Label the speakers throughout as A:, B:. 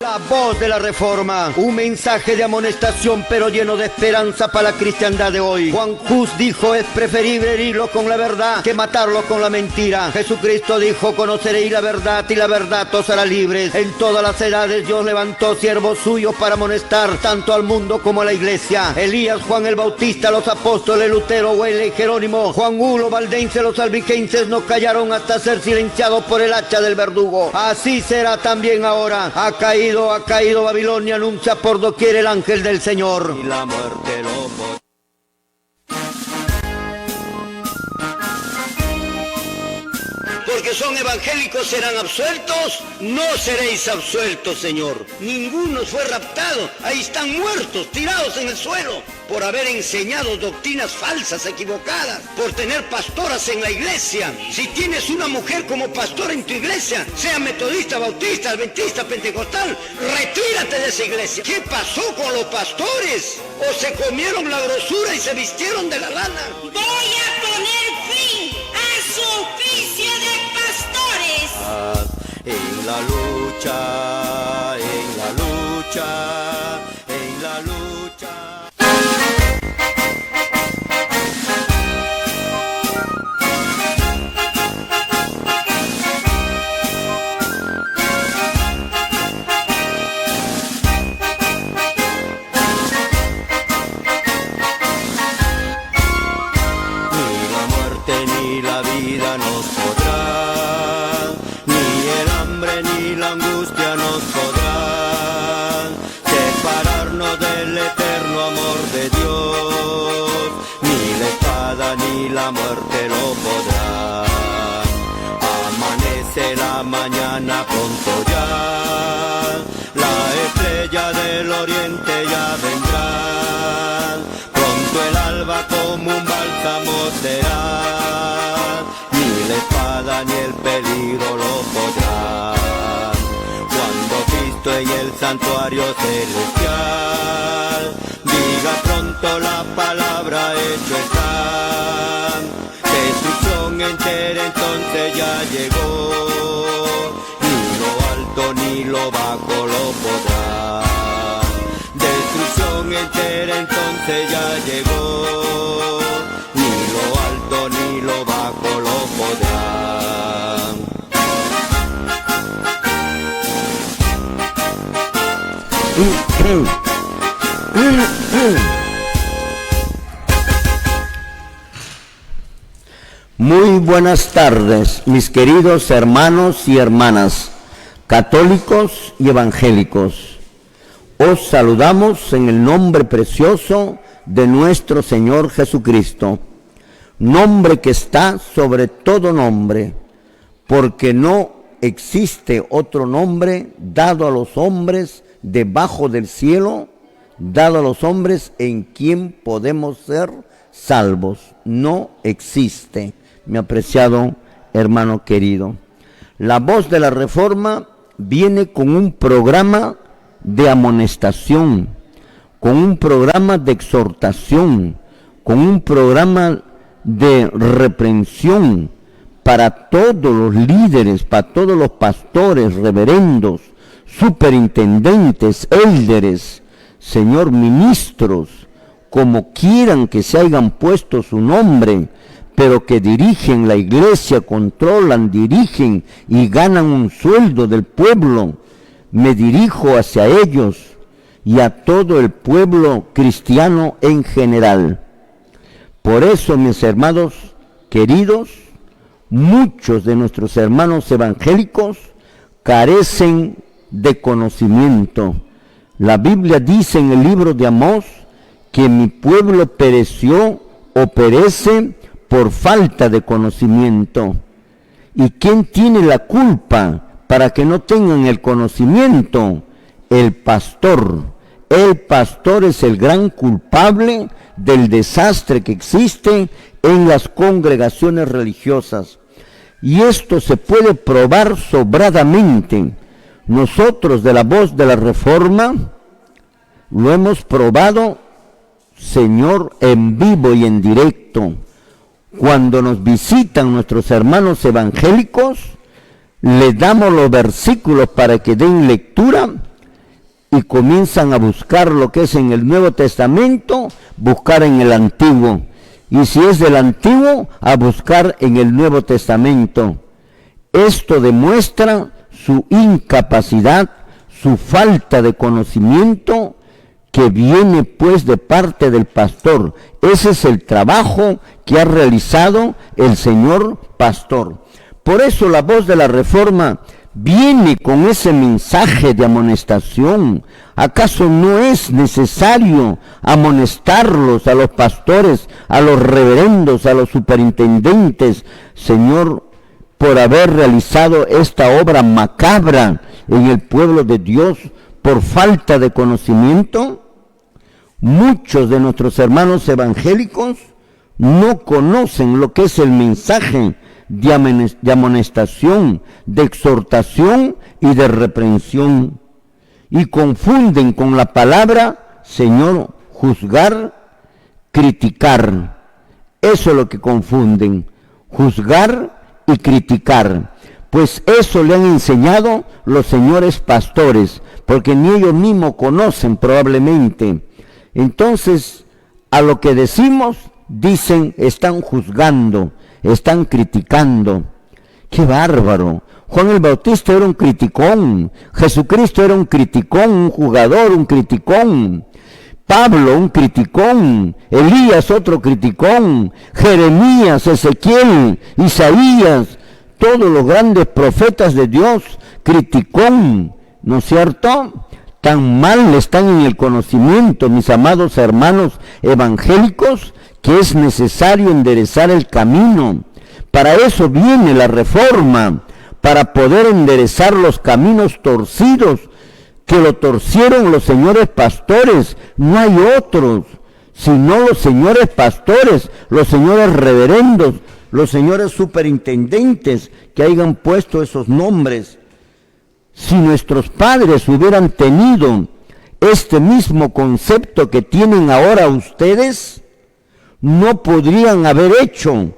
A: La voz de la Reforma, un mensaje de amonestación pero lleno de esperanza para la cristiandad de hoy. Juan Hus dijo: es preferible herirlo con la verdad que matarlo con la mentira. Jesucristo dijo: conoceréis la verdad y la verdad os hará libres. En todas las edades Dios levantó siervos suyos para amonestar tanto al mundo como a la iglesia. Elías, Juan el Bautista, los apóstoles Lutero, Wesley y Jerónimo, Juan Hulo, Valdense, los albigenses no callaron hasta ser silenciados por el hacha del verdugo. Así será también ahora. Ha caído Babilonia, anuncia por doquier el ángel del Señor. Y la muerte lo... Porque son evangélicos serán absueltos, no seréis absueltos, Señor. Ninguno fue raptado, ahí están muertos, tirados en el suelo, por haber enseñado doctrinas falsas, equivocadas, por tener pastoras en la iglesia. Si tienes una mujer como pastora en tu iglesia, sea metodista, bautista, adventista, pentecostal, retírate de esa iglesia. ¿Qué pasó con los pastores? ¿O se comieron la grosura y se vistieron de la lana?
B: Voy a poner fin a su oficio de pastores.
A: En la lucha, en la lucha, en la lucha. Nos podrá, ni el hambre ni la angustia nos podrán separarnos del eterno amor de Dios, ni la espada ni la muerte lo podrán. Amanece la mañana pronto ya, la estrella del oriente ya vendrá, pronto el alba como un bálsamo será. Ni la espada ni el peligro lo podrán. Cuando Cristo en el santuario celestial diga pronto la palabra, hecho está. Destrucción entera entonces ya llegó, ni lo alto ni lo bajo lo podrán. Destrucción entera entonces ya llegó, ni lo alto ni lo bajo lo podrán. Muy buenas tardes, mis queridos hermanos y hermanas, católicos y evangélicos. Os saludamos en el nombre precioso de nuestro Señor Jesucristo, nombre que está sobre todo nombre, porque no existe otro nombre dado a los hombres debajo del cielo, dado a los hombres en quien podemos ser salvos. No existe, mi apreciado hermano querido. La voz de la Reforma viene con un programa de amonestación, con un programa de exhortación, con un programa de reprensión para todos los líderes, para todos los pastores, reverendos, superintendentes, élderes, señor ministros, como quieran que se hayan puesto su nombre, pero que dirigen la iglesia, controlan, dirigen y ganan un sueldo del pueblo. Me dirijo hacia ellos y a todo el pueblo cristiano en general. Por eso, mis hermanos queridos, muchos de nuestros hermanos evangélicos carecen de conocimiento. La Biblia dice en el libro de Amós que mi pueblo pereció o perece por falta de conocimiento. ¿Y quién tiene la culpa para que no tengan el conocimiento? El pastor. El pastor es el gran culpable del desastre que existe en las congregaciones religiosas. Y esto se puede probar sobradamente. Nosotros de la voz de la Reforma lo hemos probado, Señor, en vivo y en directo. Cuando nos visitan nuestros hermanos evangélicos, les damos los versículos para que den lectura y comienzan a buscar lo que es en el Nuevo Testamento, buscar en el Antiguo. Y si es del Antiguo, a buscar en el Nuevo Testamento. Esto demuestra su incapacidad, su falta de conocimiento, que viene pues de parte del pastor. Ese es el trabajo que ha realizado el señor pastor. Por eso la Voz de la Reforma viene con ese mensaje de amonestación. ¿Acaso no es necesario amonestarlos a los pastores, a los reverendos, a los superintendentes, Señor, por haber realizado esta obra macabra en el pueblo de Dios por falta de conocimiento? Muchos de nuestros hermanos evangélicos no conocen lo que es el mensaje de amonestación, de exhortación y de reprensión, y confunden con la palabra, Señor, juzgar, criticar. Eso es lo que confunden, juzgar y criticar. Pues eso le han enseñado los señores pastores, porque ni ellos mismos conocen probablemente. Entonces, a lo que decimos, dicen, están juzgando, están criticando. ¡Qué bárbaro! Juan el Bautista era un criticón, Jesucristo era un criticón, un jugador, un criticón. Pablo, un criticón, Elías, otro criticón, Jeremías, Ezequiel, Isaías, todos los grandes profetas de Dios, criticón, ¿no es cierto? Tan mal están en el conocimiento, mis amados hermanos evangélicos, que es necesario enderezar el camino. Para eso viene la reforma, para poder enderezar los caminos torcidos, que lo torcieron los señores pastores. No hay otros, sino los señores pastores, los señores reverendos, los señores superintendentes que hayan puesto esos nombres. Si nuestros padres hubieran tenido este mismo concepto que tienen ahora ustedes, no podrían haber hecho,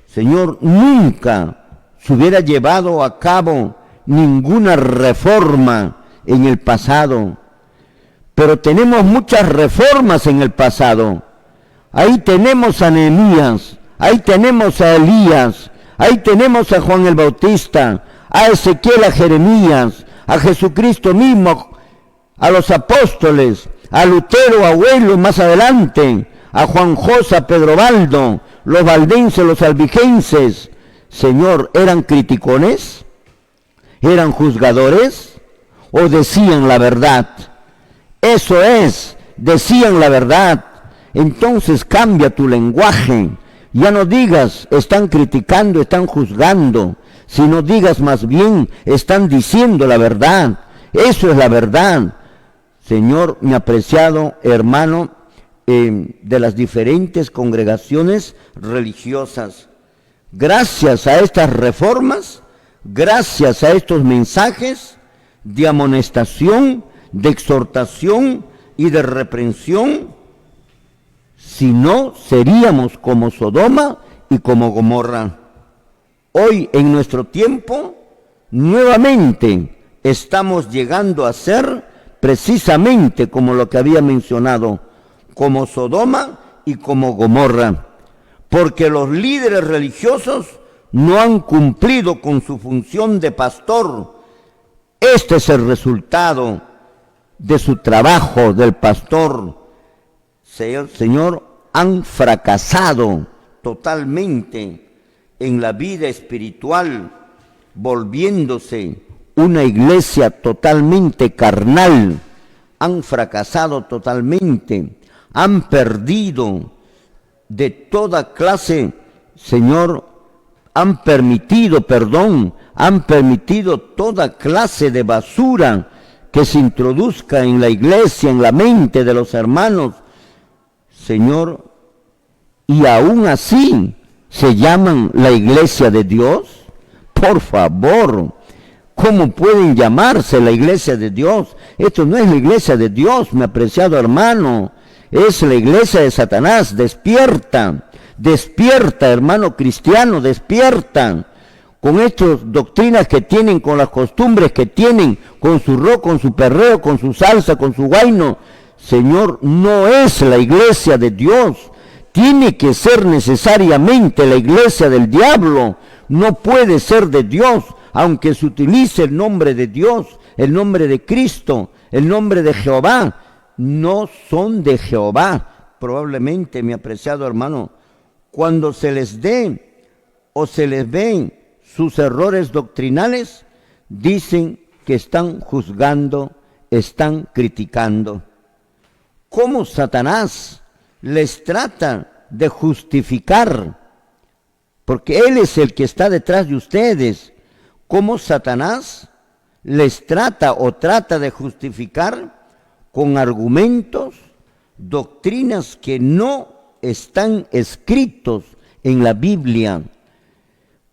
A: Señor, nunca se hubiera llevado a cabo ninguna reforma en el pasado. Pero tenemos muchas reformas en el pasado. Ahí tenemos a Nehemías, ahí tenemos a Elías, ahí tenemos a Juan el Bautista, a Ezequiel, a Jeremías, a Jesucristo mismo, a los apóstoles, a Lutero, a Huelo más adelante, a Juan Josa, a Pedro Baldo, los valdenses, los albigenses. Señor, ¿eran criticones? ¿Eran juzgadores? ¿O decían la verdad? Eso es, decían la verdad. Entonces cambia tu lenguaje. Ya no digas, están criticando, están juzgando, sino digas más bien, están diciendo la verdad. Eso es la verdad. Señor, mi apreciado hermano de las diferentes congregaciones religiosas, gracias a estas reformas, gracias a estos mensajes de amonestación, de exhortación y de reprensión, si no seríamos como Sodoma y como Gomorra. Hoy en nuestro tiempo, nuevamente estamos llegando a ser precisamente como lo que había mencionado, como Sodoma y como Gomorra, porque los líderes religiosos no han cumplido con su función de pastor. Este es el resultado de su trabajo del pastor. Señor, han fracasado totalmente en la vida espiritual, volviéndose una iglesia totalmente carnal. Han fracasado totalmente, han perdido de toda clase, Señor, han permitido toda clase de basura que se introduzca en la iglesia, en la mente de los hermanos, Señor, y aún así se llaman la iglesia de Dios. Por favor, ¿cómo pueden llamarse la iglesia de Dios? Esto no es la iglesia de Dios, mi apreciado hermano, es la iglesia de Satanás. Despierta, despierta, hermano cristiano, despierta. con estas doctrinas que tienen, con las costumbres que tienen, con su rock, con su perreo, con su salsa, con su guayno. Señor, no es la iglesia de Dios. Tiene que ser necesariamente la iglesia del diablo. No puede ser de Dios, aunque se utilice el nombre de Dios, el nombre de Cristo, el nombre de Jehová. No son de Jehová. Probablemente, mi apreciado hermano, cuando se les dé o se les ven sus errores doctrinales, dicen que están juzgando, están criticando. ¿Cómo Satanás les trata de justificar? Porque él es el que está detrás de ustedes. ¿Cómo Satanás les trata o trata de justificar? Con argumentos, doctrinas que no están escritos en la Biblia.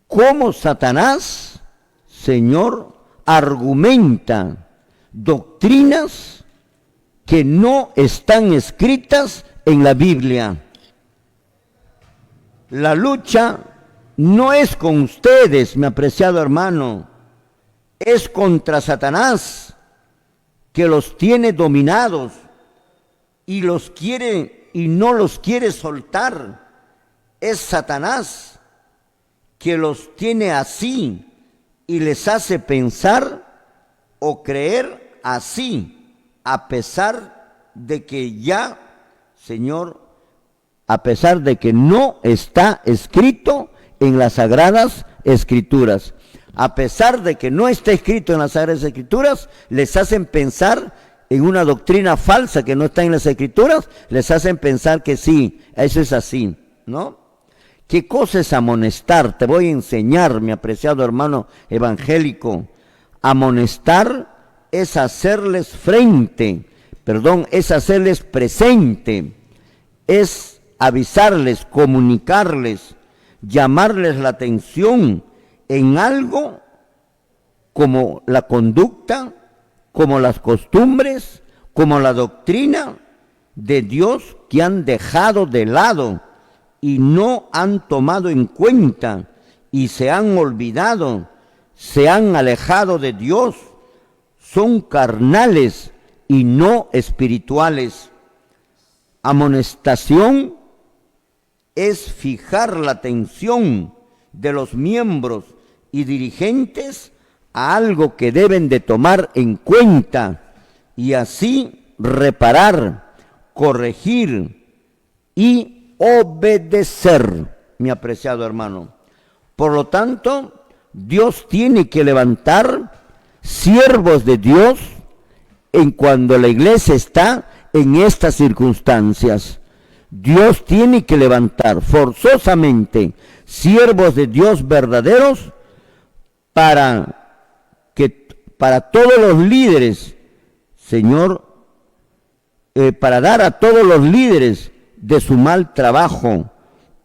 A: ¿Cómo Satanás, Señor, argumenta doctrinas que no están escritas en la Biblia? La lucha no es con ustedes, mi apreciado hermano, es contra Satanás, que los tiene dominados y los quiere y no los quiere soltar. Es Satanás que los tiene así y les hace pensar o creer así, a pesar de que ya, Señor, a pesar de que no está escrito en las Sagradas Escrituras. A pesar de que no está escrito en las Sagradas Escrituras, les hacen pensar en una doctrina falsa que no está en las Escrituras, les hacen pensar que sí, eso es así, ¿no? ¿Qué cosa es amonestar? Te voy a enseñar, mi apreciado hermano evangélico. Amonestar es hacerles es hacerles presente, es avisarles, comunicarles, llamarles la atención en algo como la conducta, como las costumbres, como la doctrina de Dios que han dejado de lado y no han tomado en cuenta y se han olvidado, se han alejado de Dios, son carnales y no espirituales. Amonestación es fijar la atención de los miembros y dirigentes a algo que deben de tomar en cuenta y así reparar, corregir y obedecer, mi apreciado hermano. Por lo tanto, Dios tiene que levantar siervos de Dios en cuando la iglesia está en estas circunstancias. Dios tiene que levantar forzosamente siervos de Dios verdaderos para todos los líderes, Señor, para dar a todos los líderes de su mal trabajo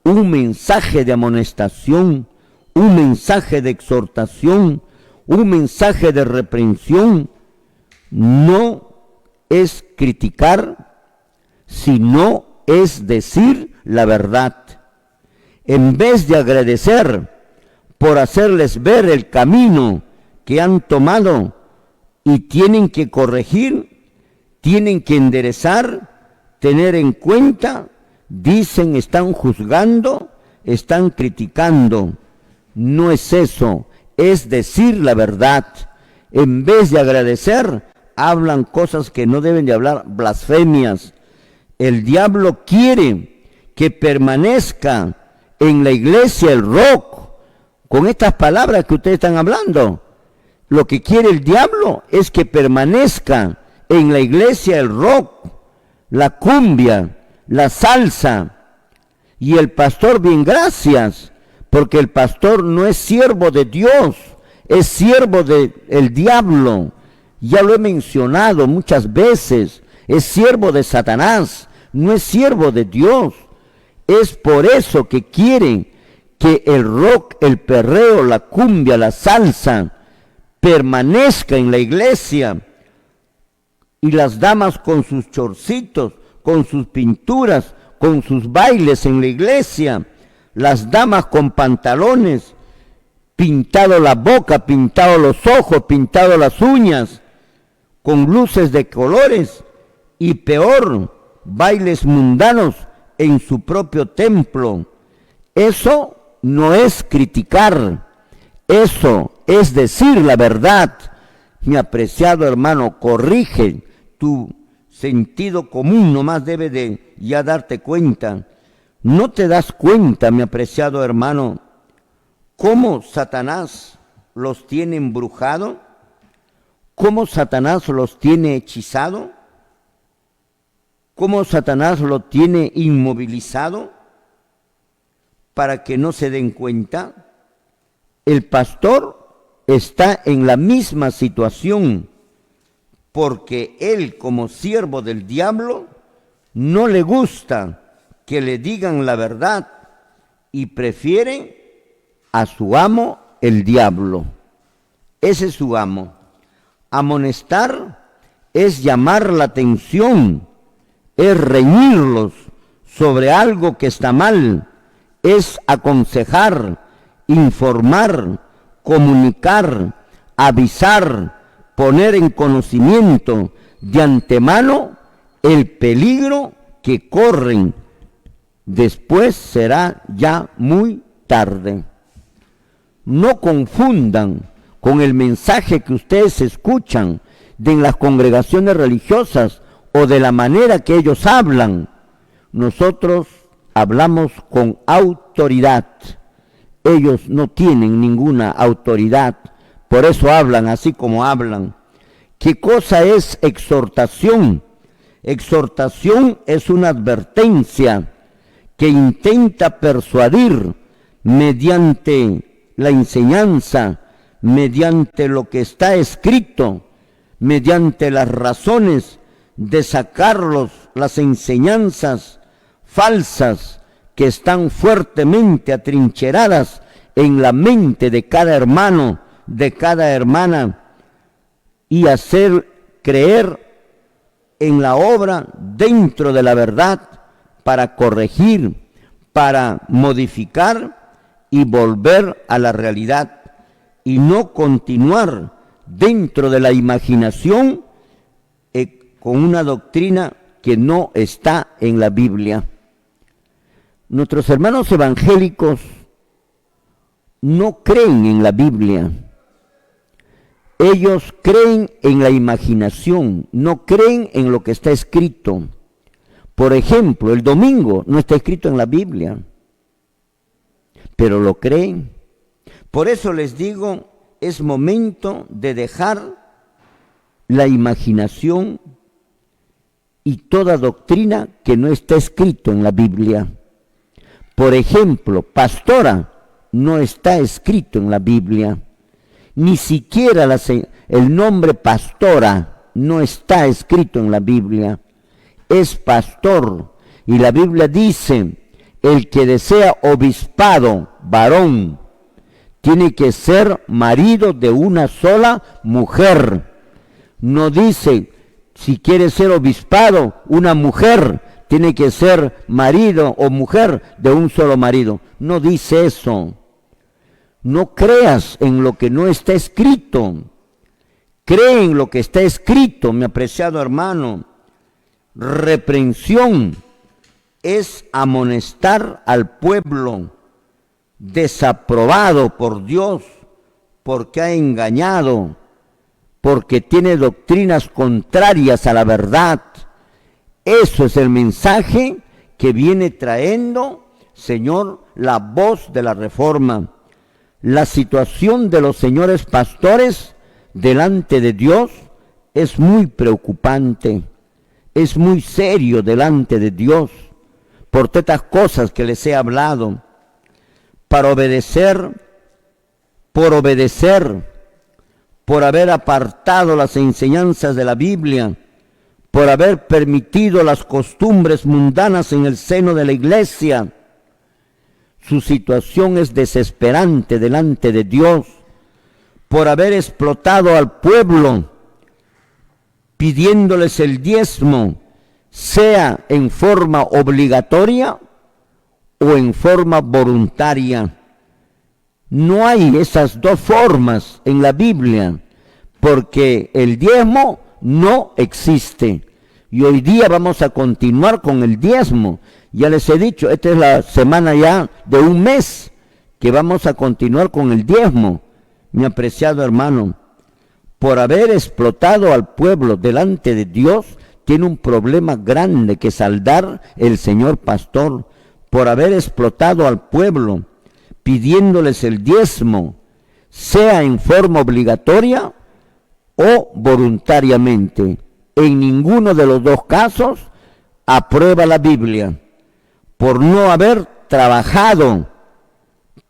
A: un mensaje de amonestación, un mensaje de exhortación, un mensaje de reprensión. No es criticar, sino es decir la verdad. En vez de agradecer por hacerles ver el camino que han tomado y tienen que corregir, tienen que enderezar, tener en cuenta, dicen, están juzgando, están criticando. No es eso, es decir la verdad. En vez de agradecer, hablan cosas que no deben de hablar, blasfemias. El diablo quiere que permanezca en la iglesia el rock, con estas palabras que ustedes están hablando. Lo que quiere el diablo es que permanezca en la iglesia el rock, la cumbia, la salsa. Y el pastor, bien gracias, porque el pastor no es siervo de Dios, es siervo del diablo. Ya lo he mencionado muchas veces, es siervo de Satanás, no es siervo de Dios. Es por eso que quieren que el rock, el perreo, la cumbia, la salsa permanezca en la iglesia, y las damas con sus chorcitos, con sus pinturas, con sus bailes en la iglesia, las damas con pantalones pintado la boca, pintado los ojos, pintado las uñas, con luces de colores y peor, bailes mundanos en su propio templo. Eso no es criticar, eso es decir la verdad. Mi apreciado hermano, corrige tu sentido común, nomás debe de ya darte cuenta. ¿No te das cuenta, mi apreciado hermano, cómo Satanás los tiene embrujado? ¿Cómo Satanás los tiene hechizado? ¿Cómo Satanás lo tiene inmovilizado para que no se den cuenta? El pastor está en la misma situación, porque él, como siervo del diablo, no le gusta que le digan la verdad y prefiere a su amo el diablo. Ese es su amo. Amonestar es llamar la atención, es reñirlos sobre algo que está mal, es aconsejar, informar, comunicar, avisar, poner en conocimiento de antemano el peligro que corren. Después será ya muy tarde. No confundan con el mensaje que ustedes escuchan de en las congregaciones religiosas o de la manera que ellos hablan. Nosotros hablamos con autoridad. Ellos no tienen ninguna autoridad, por eso hablan así como hablan. ¿Qué cosa es exhortación? Exhortación es una advertencia que intenta persuadir mediante la enseñanza, mediante lo que está escrito, mediante las razones de sacarlos las enseñanzas falsas que están fuertemente atrincheradas en la mente de cada hermano, de cada hermana, y hacer creer en la obra dentro de la verdad para corregir, para modificar y volver a la realidad, y no continuar dentro de la imaginación con una doctrina que no está en la Biblia. Nuestros hermanos evangélicos no creen en la Biblia. Ellos creen en la imaginación, no creen en lo que está escrito. Por ejemplo, el domingo no está escrito en la Biblia, pero lo creen. Por eso les digo, es momento de dejar la imaginación y toda doctrina que no está escrito en la Biblia. Por ejemplo, pastora no está escrito en la Biblia. Ni siquiera el nombre pastora no está escrito en la Biblia. Es pastor. Y la Biblia dice, el que desea obispado, varón, tiene que ser marido de una sola mujer. No dice, si quiere ser obispado, una mujer tiene que ser marido o mujer de un solo marido. No dice eso. No creas en lo que no está escrito. Cree en lo que está escrito, mi apreciado hermano. Reprensión es amonestar al pueblo desaprobado por Dios, porque ha engañado, porque tiene doctrinas contrarias a la verdad. Eso es el mensaje que viene trayendo, Señor, la voz de la Reforma. La situación de los señores pastores delante de Dios es muy preocupante, es muy serio delante de Dios, por tantas cosas que les he hablado. Para obedecer, por haber apartado las enseñanzas de la Biblia, por haber permitido las costumbres mundanas en el seno de la iglesia. Su situación es desesperante delante de Dios, por haber explotado al pueblo, pidiéndoles el diezmo, sea en forma obligatoria o en forma voluntaria. No hay esas dos formas en la Biblia, porque el diezmo no existe. Y hoy día vamos a continuar con el diezmo. Ya les he dicho, esta es la semana ya de un mes que vamos a continuar con el diezmo. Mi apreciado hermano, por haber explotado al pueblo delante de Dios, tiene un problema grande que saldar el señor pastor. Por haber explotado al pueblo, pidiéndoles el diezmo, sea en forma obligatoria o voluntariamente. En ninguno de los dos casos aprueba la Biblia. Por no haber trabajado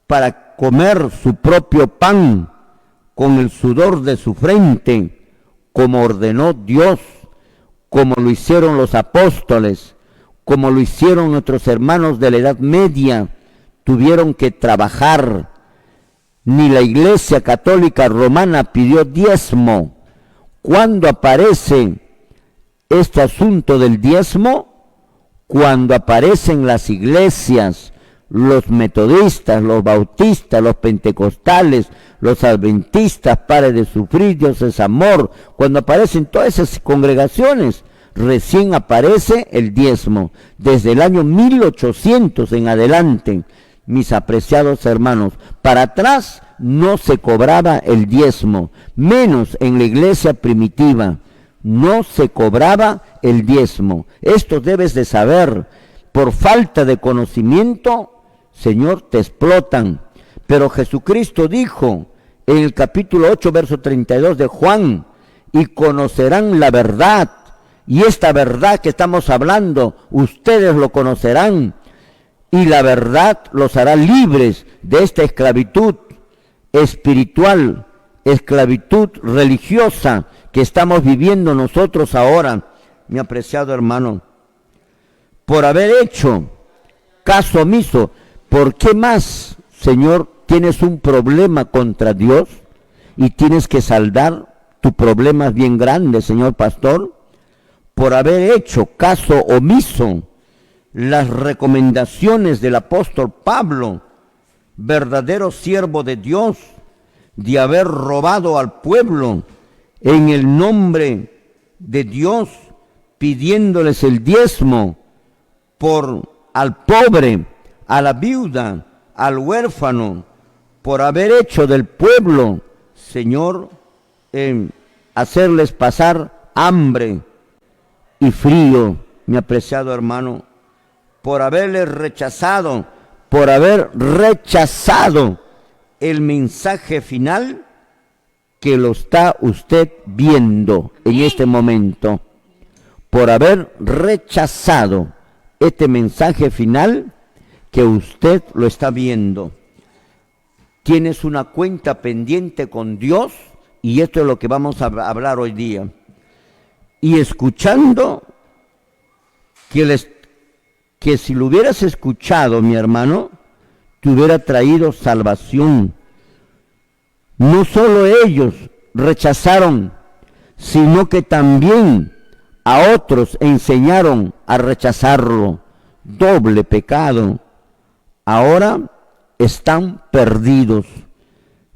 A: para comer su propio pan con el sudor de su frente, como ordenó Dios, como lo hicieron los apóstoles, como lo hicieron nuestros hermanos de la Edad Media, tuvieron que trabajar. Ni la Iglesia Católica Romana pidió diezmo. ¿Cuándo aparece este asunto del diezmo? Cuando aparecen las iglesias, los metodistas, los bautistas, los pentecostales, los adventistas, Pare de Sufrir, Dios es Amor, cuando aparecen todas esas congregaciones, recién aparece el diezmo. Desde el año 1800 en adelante, mis apreciados hermanos, para atrás no se cobraba el diezmo, menos en la iglesia primitiva, no se cobraba el diezmo. Esto debes de saber. Por falta de conocimiento, Señor, te explotan. Pero Jesucristo dijo en el capítulo 8, verso 32 de Juan, y conocerán la verdad. Y esta verdad que estamos hablando, ustedes lo conocerán. Y la verdad los hará libres de esta esclavitud espiritual, esclavitud religiosa que estamos viviendo nosotros ahora, mi apreciado hermano. Por haber hecho caso omiso, ¿por qué más, Señor, tienes un problema contra Dios y tienes que saldar tu problema bien grande, señor pastor? Por haber hecho caso omiso las recomendaciones del apóstol Pablo, verdadero siervo de Dios, de haber robado al pueblo en el nombre de Dios, pidiéndoles el diezmo al pobre, a la viuda, al huérfano, por haber hecho del pueblo, Señor, hacerles pasar hambre y frío, mi apreciado hermano, por haber rechazado el mensaje final que lo está usted viendo en este momento, por haber rechazado este mensaje final que usted lo está viendo. Tienes una cuenta pendiente con Dios y esto es lo que vamos a hablar hoy día. Y escuchando que si lo hubieras escuchado, mi hermano, te hubiera traído salvación. No solo ellos rechazaron, sino que también a otros enseñaron a rechazarlo. Doble pecado. Ahora están perdidos.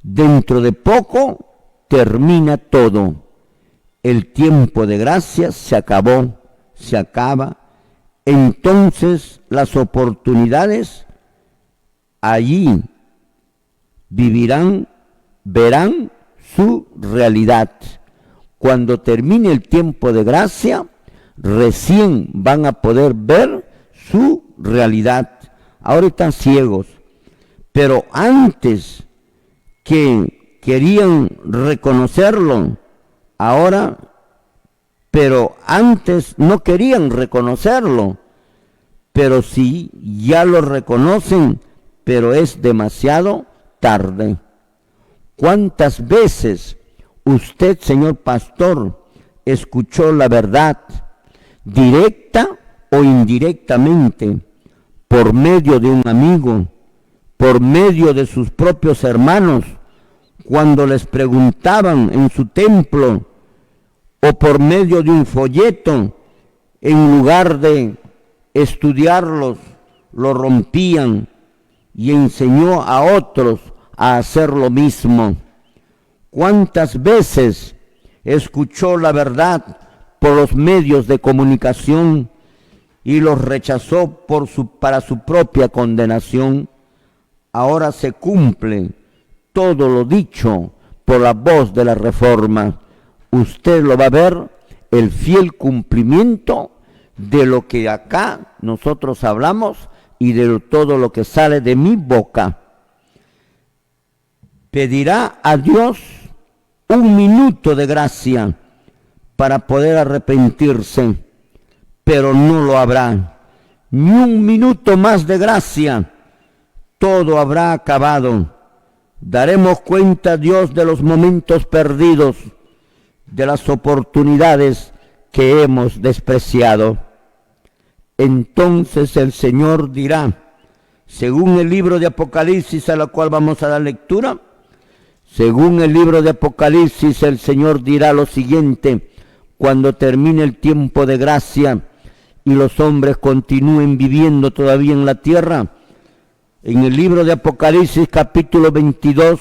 A: Dentro de poco termina todo. El tiempo de gracia se acabó, se acaba. Entonces las oportunidades allí vivirán, verán su realidad. Cuando termine el tiempo de gracia, recién van a poder ver su realidad. Ahora están ciegos, pero antes que querían reconocerlo, pero antes no querían reconocerlo, pero sí, ya lo reconocen, pero es demasiado tarde. ¿Cuántas veces usted, señor pastor, escuchó la verdad, directa o indirectamente, por medio de un amigo, por medio de sus propios hermanos, cuando les preguntaban en su templo, o por medio de un folleto, en lugar de estudiarlos, lo rompían y enseñó a otros a hacer lo mismo. ¿Cuántas veces escuchó la verdad por los medios de comunicación y los rechazó para su propia condenación? Ahora se cumple todo lo dicho por la voz de la Reforma. Usted lo va a ver, el fiel cumplimiento de lo que acá nosotros hablamos y de todo lo que sale de mi boca. Pedirá a Dios un minuto de gracia para poder arrepentirse, pero no lo habrá. Ni un minuto más de gracia, todo habrá acabado. Daremos cuenta a Dios de los momentos perdidos, de las oportunidades que hemos despreciado. Entonces el Señor dirá, según el libro de Apocalipsis a la cual vamos a dar lectura, según el libro de Apocalipsis el Señor dirá lo siguiente: cuando termine el tiempo de gracia y los hombres continúen viviendo todavía en la tierra, en el libro de Apocalipsis capítulo 22,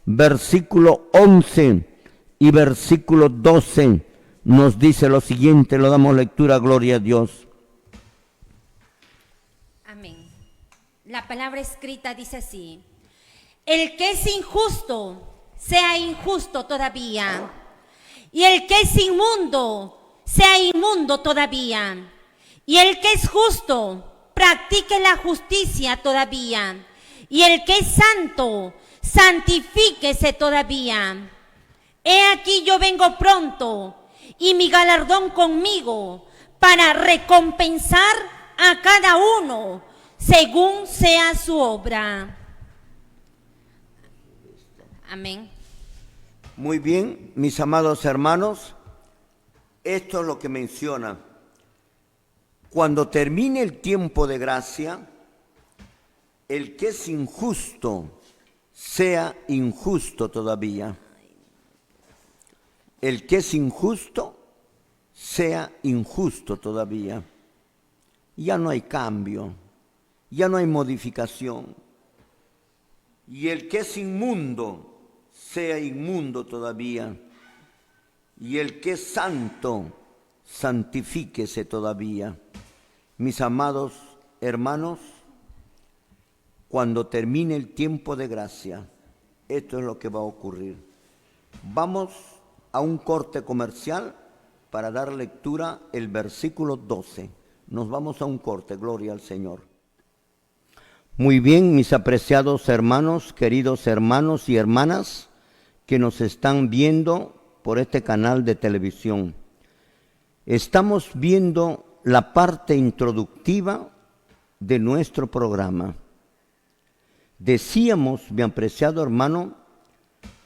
A: versículo 11 y versículo 12, nos dice lo siguiente, lo damos lectura, gloria a Dios.
B: Amén. La palabra escrita dice así: el que es injusto, sea injusto todavía, y el que es inmundo, sea inmundo todavía, y el que es justo, practique la justicia todavía, y el que es santo, santifíquese todavía. He aquí yo vengo pronto, y mi galardón conmigo, para recompensar a cada uno según sea su obra. Amén.
A: Muy bien, mis amados hermanos, esto es lo que menciona. Cuando termine el tiempo de gracia, el que es injusto, sea injusto todavía. El que es injusto, sea injusto todavía. Ya no hay cambio, ya no hay modificación. Y el que es inmundo, sea inmundo todavía. Y el que es santo, santifíquese todavía. Mis amados hermanos, cuando termine el tiempo de gracia, esto es lo que va a ocurrir. Vamos a un corte comercial para dar lectura el versículo 12. Nos vamos a un corte, gloria al Señor. Muy bien, mis apreciados hermanos, queridos hermanos y hermanas que nos están viendo por este canal de televisión. Estamos viendo la parte introductiva de nuestro programa. Decíamos, mi apreciado hermano,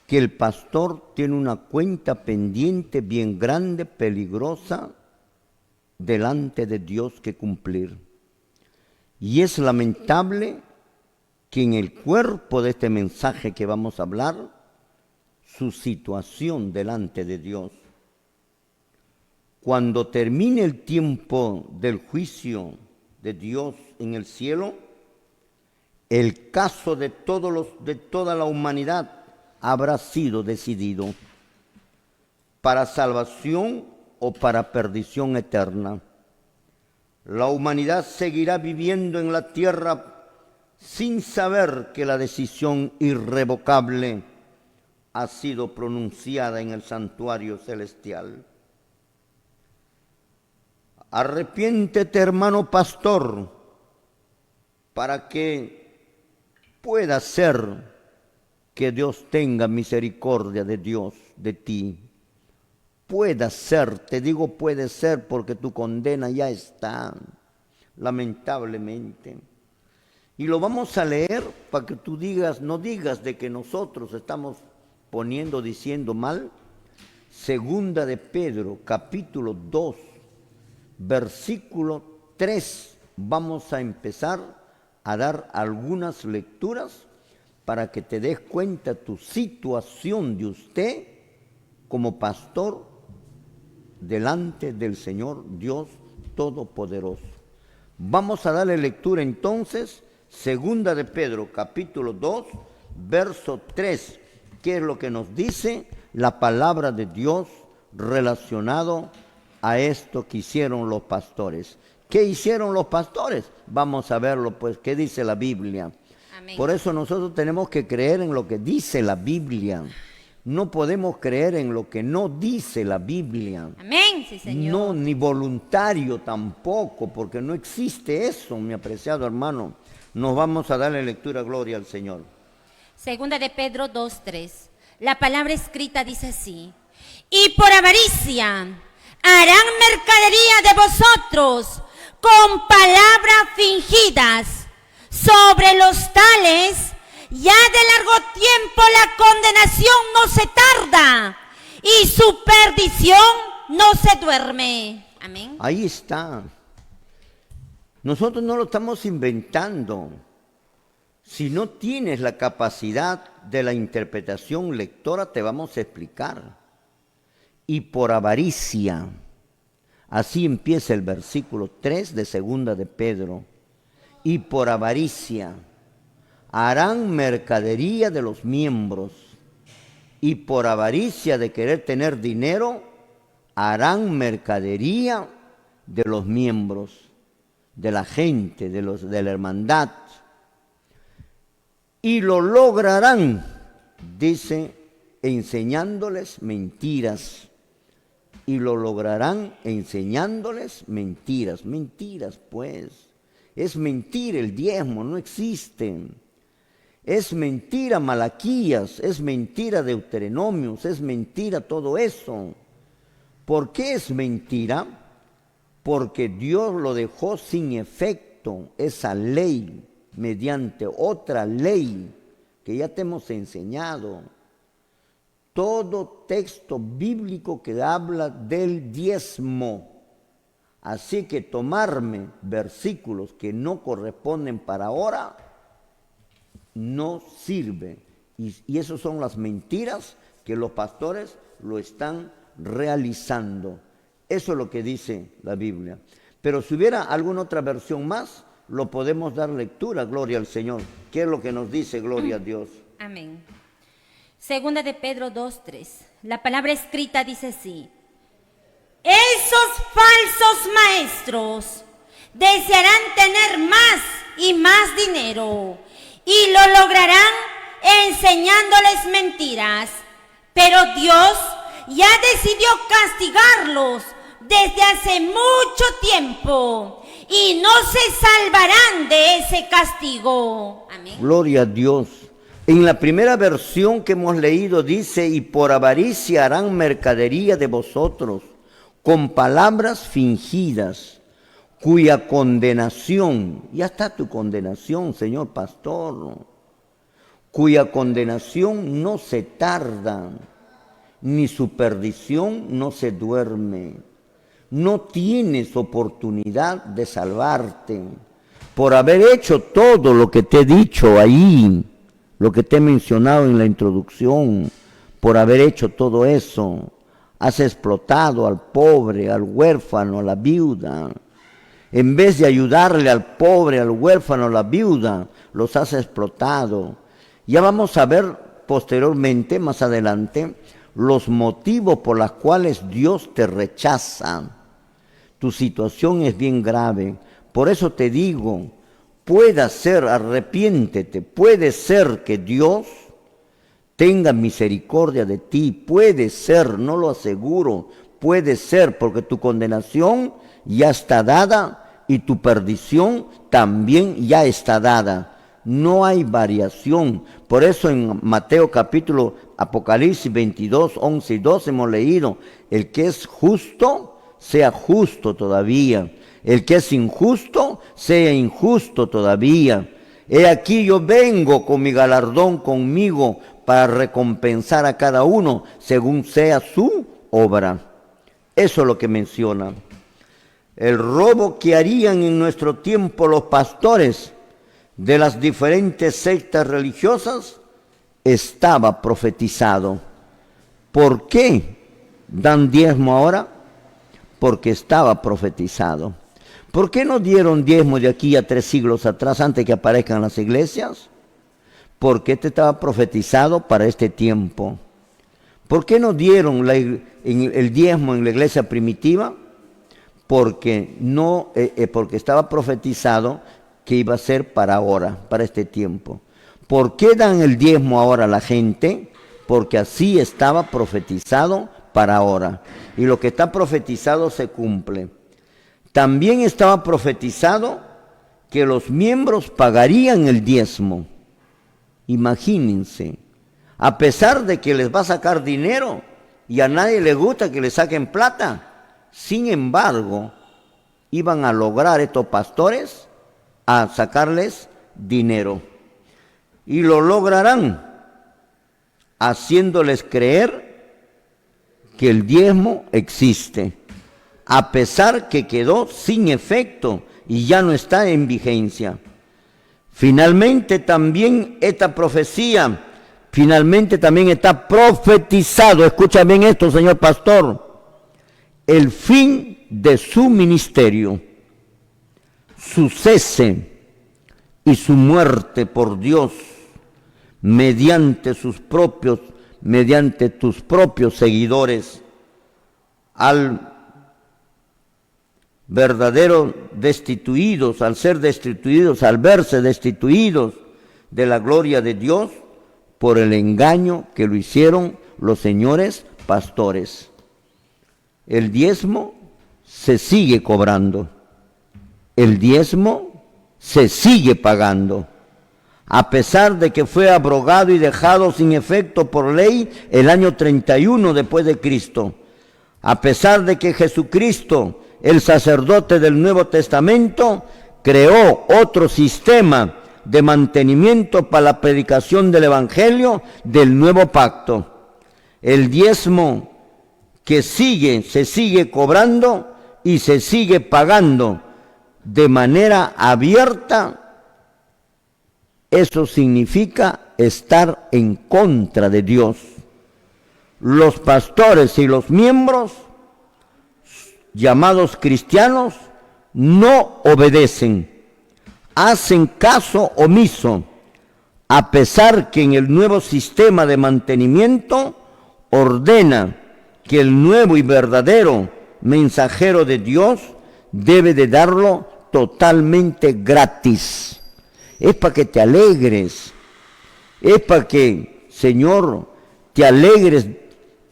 A: que el pastor tiene una cuenta pendiente bien grande, peligrosa, delante de Dios que cumplir. Y es lamentable que en el cuerpo de este mensaje que vamos a hablar, su situación delante de Dios. Cuando termine el tiempo del juicio de Dios en el cielo, el caso de toda la humanidad habrá sido decidido para salvación o para perdición eterna. La humanidad seguirá viviendo en la tierra sin saber que la decisión irrevocable ha sido pronunciada en el santuario celestial. Arrepiéntete, hermano pastor, para que pueda ser que Dios tenga misericordia de Dios, de ti. Pueda ser, te digo puede ser porque tu condena ya está, lamentablemente. Y lo vamos a leer para que tú digas, no digas de que nosotros estamos diciendo mal. Segunda de Pedro, capítulo 2, versículo 3. Vamos a empezar a dar algunas lecturas para que te des cuenta tu situación de usted como pastor delante del Señor Dios Todopoderoso. Vamos a darle lectura entonces, segunda de Pedro, capítulo 2, verso 3. ¿Qué es lo que nos dice la palabra de Dios relacionado a esto que hicieron los pastores? ¿Qué hicieron los pastores? Vamos a verlo, pues, ¿qué dice la Biblia?
B: Amén.
A: Por eso nosotros tenemos que creer en lo que dice la Biblia. No podemos creer en lo que no dice la Biblia.
B: Amén, sí, Señor.
A: No, ni voluntario tampoco, porque no existe eso, mi apreciado hermano. Nos vamos a darle lectura, gloria al Señor.
B: Segunda de Pedro 2:3. La palabra escrita dice así: y por avaricia harán mercadería de vosotros con palabras fingidas. Sobre los tales, ya de largo tiempo la condenación no se tarda y su perdición no se duerme. Amén.
A: Ahí está. Nosotros no lo estamos inventando. Si no tienes la capacidad de la interpretación lectora, te vamos a explicar. Y por avaricia, así empieza el versículo 3 de segunda de Pedro. Y por avaricia harán mercadería de los miembros. Y por avaricia de querer tener dinero, harán mercadería de los miembros, de la gente, de la hermandad. Y lo lograrán, dice, enseñándoles mentiras. Y lo lograrán enseñándoles mentiras. Mentiras, pues. Es mentira el diezmo, no existen. Es mentira Malaquías, es mentira Deuteronomios, es mentira todo eso. ¿Por qué es mentira? Porque Dios lo dejó sin efecto, esa ley, mediante otra ley que ya te hemos enseñado. Todo texto bíblico que habla del diezmo. Así que tomarme versículos que no corresponden para ahora no sirve. Y esas son las mentiras que los pastores lo están realizando. Eso es lo que dice la Biblia. Pero si hubiera alguna otra versión más, lo podemos dar lectura, gloria al Señor. ¿Qué es lo que nos dice, gloria a Dios?
B: Amén. Segunda de Pedro 2:3. La palabra escrita dice así: esos falsos maestros desearán tener más y más dinero y lo lograrán enseñándoles mentiras. Pero Dios ya decidió castigarlos desde hace mucho tiempo y no se salvarán de ese castigo. Amén.
A: Gloria a Dios. En la primera versión que hemos leído dice: y por avaricia harán mercadería de vosotros con palabras fingidas, cuya condenación, ya está tu condenación, señor pastor, cuya condenación no se tarda, ni su perdición no se duerme. No tienes oportunidad de salvarte por haber hecho todo lo que te he dicho ahí, lo que te he mencionado en la introducción, por haber hecho todo eso. Has explotado al pobre, al huérfano, a la viuda. En vez de ayudarle al pobre, al huérfano, a la viuda, los has explotado. Ya vamos a ver posteriormente, más adelante, los motivos por los cuales Dios te rechaza. Tu situación es bien grave. Por eso te digo, puede ser, arrepiéntete, puede ser que Dios tenga misericordia de ti, puede ser, no lo aseguro, puede ser, porque tu condenación ya está dada y tu perdición también ya está dada. No hay variación. Por eso en Mateo capítulo Apocalipsis 22, 11 y 12 hemos leído: el que es justo, sea justo todavía. El que es injusto, sea injusto todavía. He aquí yo vengo con mi galardón conmigo para recompensar a cada uno según sea su obra. Eso es lo que menciona. El robo que harían en nuestro tiempo los pastores de las diferentes sectas religiosas estaba profetizado. ¿Por qué dan diezmo ahora? Porque estaba profetizado. ¿Por qué no dieron diezmo de aquí a 3 siglos atrás antes que aparezcan las iglesias? porque este estaba profetizado para este tiempo. ¿Por qué no dieron el diezmo en la iglesia primitiva? Porque estaba profetizado que iba a ser para ahora, para este tiempo. ¿Por qué dan el diezmo ahora a la gente? Porque así estaba profetizado para ahora. Y lo que está profetizado se cumple. También estaba profetizado que los miembros pagarían el diezmo. Imagínense, a pesar de que les va a sacar dinero y a nadie le gusta que le saquen plata, sin embargo, iban a lograr estos pastores a sacarles dinero. Y lo lograrán haciéndoles creer que el diezmo existe, a pesar que quedó sin efecto y ya no está en vigencia. Finalmente también esta profecía, también está profetizado, escucha bien esto, señor pastor, el fin de su ministerio, su cese y su muerte por Dios mediante tus propios seguidores, al verdadero destituidos, al ser destituidos, al verse destituidos de la gloria de Dios por el engaño que lo hicieron los señores pastores. El diezmo se sigue cobrando, el diezmo se sigue pagando, a pesar de que fue abrogado y dejado sin efecto por ley el año 31 después de Cristo, a pesar de que Jesucristo, el sacerdote del Nuevo Testamento, creó otro sistema de mantenimiento para la predicación del Evangelio del Nuevo Pacto. El diezmo que se sigue cobrando y se sigue pagando de manera abierta. Eso significa estar en contra de Dios. Los pastores y los miembros llamados cristianos no obedecen, hacen caso omiso, a pesar que en el nuevo sistema de mantenimiento ordena que el nuevo y verdadero mensajero de Dios debe de darlo totalmente gratis. Es para que te alegres, es para que, Señor, te alegres,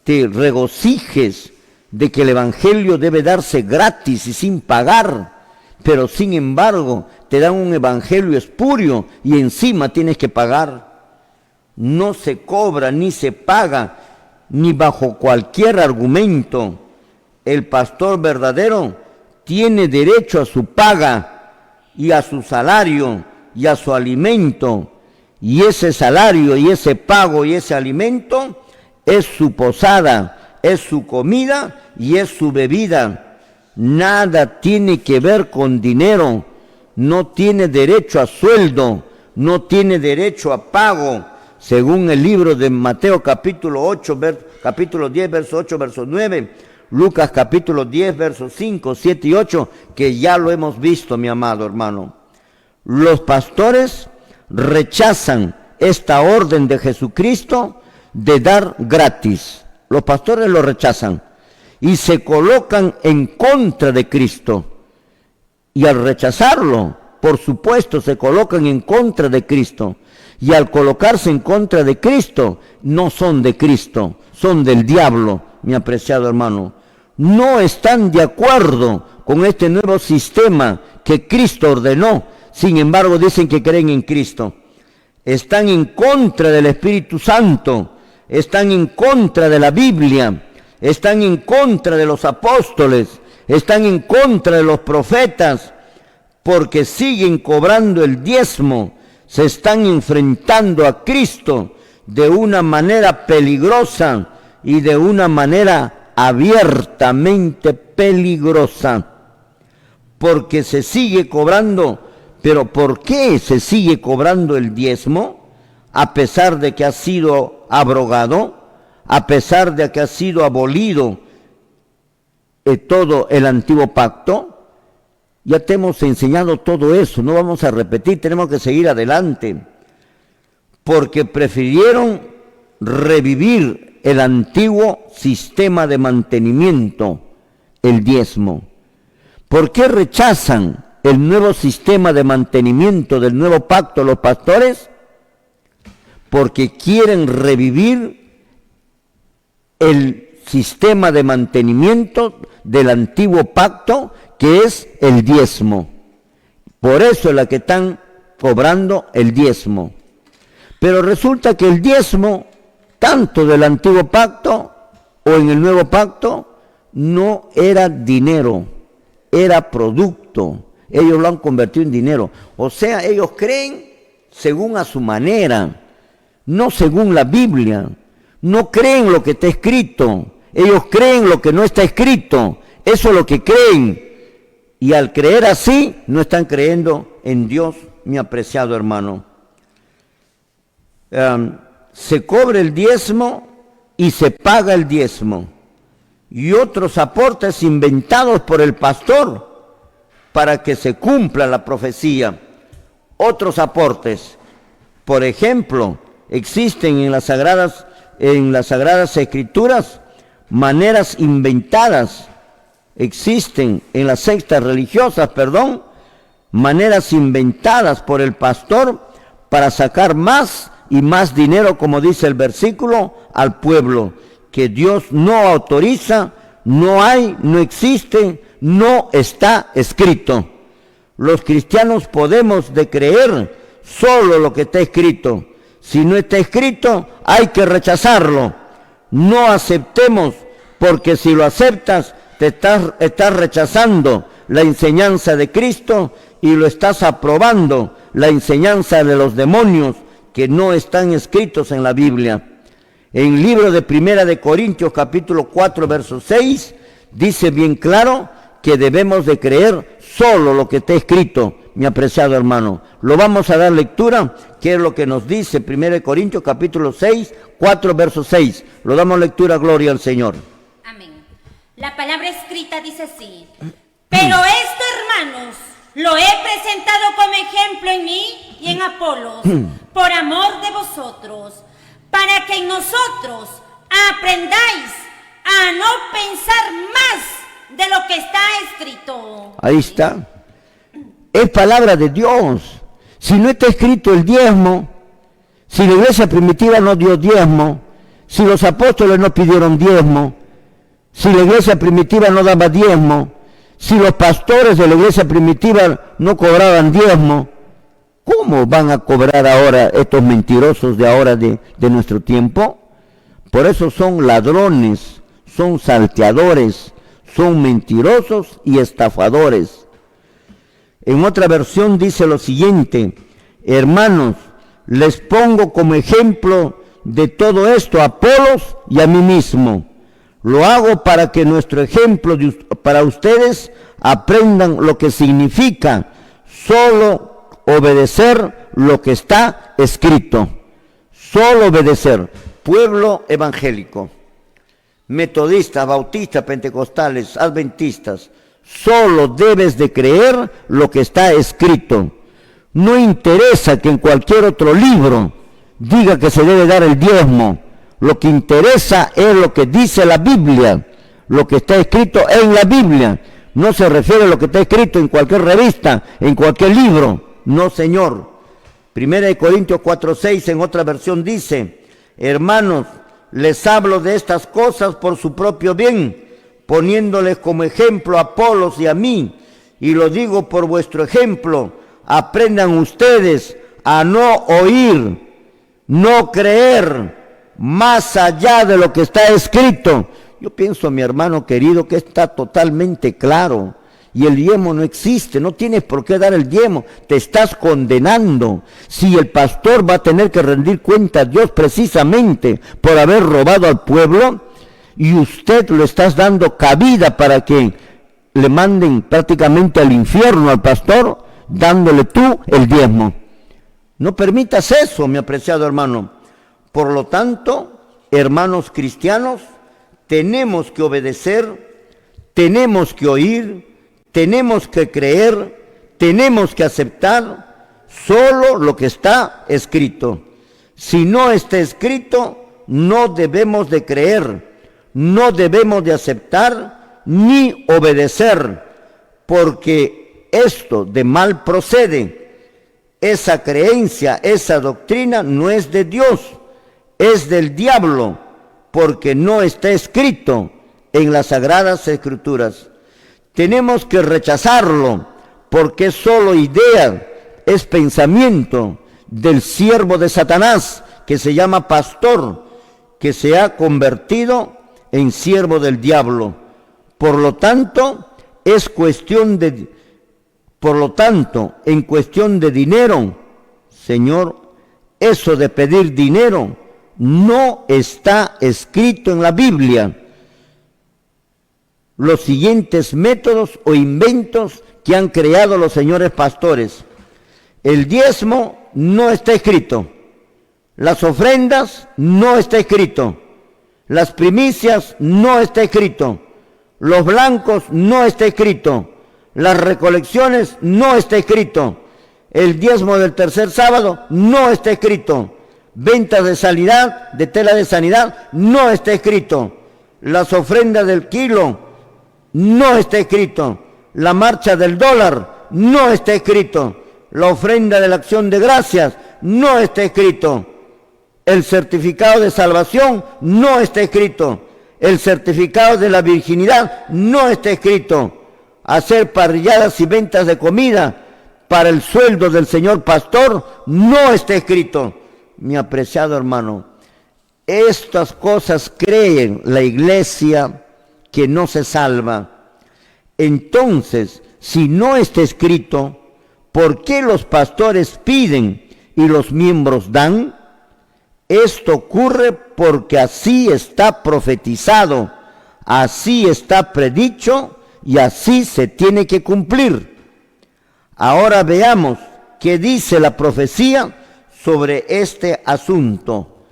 A: te regocijes de que el Evangelio debe darse gratis y sin pagar, pero sin embargo te dan un Evangelio espurio y encima tienes que pagar. No se cobra ni se paga, ni bajo cualquier argumento. El pastor verdadero tiene derecho a su paga y a su salario y a su alimento, y ese salario y ese pago y ese alimento es su posada, es su comida y es su bebida. Nada tiene que ver con dinero, no tiene derecho a sueldo, no tiene derecho a pago, según el libro de Mateo capítulo 10, verso 8, verso 9, Lucas capítulo 10, versos 5, 7 y 8, que ya lo hemos visto, mi amado hermano. Los pastores rechazan esta orden de Jesucristo de dar gratis. Los pastores lo rechazan y se colocan en contra de Cristo. Y al rechazarlo, por supuesto, se colocan en contra de Cristo. Y al colocarse en contra de Cristo, no son de Cristo, son del diablo, mi apreciado hermano. No están de acuerdo con este nuevo sistema que Cristo ordenó. Sin embargo, dicen que creen en Cristo. Están en contra del Espíritu Santo, están en contra de la Biblia, están en contra de los apóstoles, están en contra de los profetas, porque siguen cobrando el diezmo, se están enfrentando a Cristo de una manera peligrosa y de una manera abiertamente peligrosa, porque se sigue cobrando. Pero ¿por qué se sigue cobrando el diezmo a pesar de que ha sido abrogado, a pesar de que ha sido abolido todo el antiguo pacto? Ya te hemos enseñado todo eso, no vamos a repetir, tenemos que seguir adelante. porque prefirieron revivir el antiguo sistema de mantenimiento, el diezmo. ¿Por qué rechazan el nuevo sistema de mantenimiento del nuevo pacto los pastores? Porque quieren revivir el sistema de mantenimiento del antiguo pacto, que es el diezmo. Por eso es la que están cobrando el diezmo. Pero resulta que el diezmo, tanto del antiguo pacto o en el nuevo pacto, no era dinero, era producto. Ellos lo han convertido en dinero. O sea, ellos creen según a su manera, no según la Biblia. No creen lo que está escrito. Ellos creen lo que no está escrito. Eso es lo que creen. Y al creer así, no están creyendo en Dios, mi apreciado hermano. Se cobra el diezmo y se paga el diezmo. Y otros aportes inventados por el pastor para que se cumpla la profecía. Otros aportes. Por ejemplo, existen en las sagradas escrituras maneras inventadas. Existen en las sectas religiosas, maneras inventadas por el pastor para sacar más y más dinero, como dice el versículo, al pueblo, que Dios no autoriza, no hay, no existe, no está escrito. Los cristianos podemos de creer solo lo que está escrito. Si no está escrito, hay que rechazarlo. No aceptemos, porque si lo aceptas, estás rechazando la enseñanza de Cristo y lo estás aprobando, la enseñanza de los demonios que no están escritos en la Biblia. En el libro de Primera de Corintios, capítulo 4, verso 6, dice bien claro que debemos de creer solo lo que está escrito, mi apreciado hermano. Lo vamos a dar lectura, que es lo que nos dice Primera de Corintios, capítulo 6, 4, verso 6. Lo damos lectura, gloria al Señor.
B: Amén. La palabra escrita dice así: pero esto, hermanos, lo he presentado como ejemplo en mí y en Apolos, por amor de vosotros, para que en nosotros aprendáis a no pensar más de lo que está escrito.
A: Ahí está. Es palabra de Dios. Si no está escrito el diezmo, si la iglesia primitiva no dio diezmo, si los apóstoles no pidieron diezmo, si la iglesia primitiva no daba diezmo, si los pastores de la iglesia primitiva no cobraban diezmo, ¿cómo van a cobrar ahora estos mentirosos de ahora de nuestro tiempo? Por eso son ladrones, son salteadores, son mentirosos y estafadores. En otra versión dice lo siguiente: hermanos, les pongo como ejemplo de todo esto a Apolos y a mí mismo. Lo hago para que nuestro ejemplo para ustedes aprendan lo que significa solo obedecer lo que está escrito. Solo obedecer. Pueblo evangélico, metodistas, bautistas, pentecostales, adventistas, solo debes de creer lo que está escrito. No interesa que en cualquier otro libro diga que se debe dar el diezmo. Lo que interesa es lo que dice la Biblia, lo que está escrito en la Biblia. No se refiere a lo que está escrito en cualquier revista, en cualquier libro. No, señor. Primera de Corintios 4:6 en otra versión dice: hermanos, les hablo de estas cosas por su propio bien, poniéndoles como ejemplo a Apolos y a mí, y lo digo por vuestro ejemplo. Aprendan ustedes a no oír, no creer, más allá de lo que está escrito. Yo pienso, mi hermano querido, que está totalmente claro. Y el diezmo no existe, no tienes por qué dar el diezmo, te estás condenando. Si el pastor va a tener que rendir cuenta a Dios precisamente por haber robado al pueblo, y usted lo estás dando cabida para que le manden prácticamente al infierno al pastor, dándole tú el diezmo. No permitas eso, mi apreciado hermano. Por lo tanto, hermanos cristianos, tenemos que obedecer, tenemos que oír, tenemos que creer, tenemos que aceptar solo lo que está escrito. Si no está escrito, no debemos de creer, no debemos de aceptar ni obedecer, porque esto de mal procede. Esa creencia, esa doctrina no es de Dios, es del diablo, porque no está escrito en las Sagradas Escrituras. Tenemos que rechazarlo, porque es solo idea, es pensamiento del siervo de Satanás, que se llama pastor, que se ha convertido en siervo del diablo. Por lo tanto, en cuestión de dinero, Señor, eso de pedir dinero no está escrito en la Biblia. Los siguientes métodos o inventos que han creado los señores pastores. El diezmo no está escrito. Las ofrendas no está escrito. Las primicias no está escrito. Los blancos no está escrito. Las recolecciones no está escrito. El diezmo del tercer sábado no está escrito. Ventas de sanidad, de tela de sanidad, no está escrito. Las ofrendas del kilo no está escrito. La marcha del dólar no está escrito. La ofrenda de la acción de gracias no está escrito. El certificado de salvación no está escrito. El certificado de la virginidad no está escrito. Hacer parrilladas y ventas de comida para el sueldo del señor pastor no está escrito. Mi apreciado hermano, estas cosas creen la iglesia que no se salva. Entonces, si no está escrito, ¿por qué los pastores piden y los miembros dan? Esto ocurre porque así está profetizado, así está predicho y así se tiene que cumplir. Ahora veamos qué dice la profecía sobre este asunto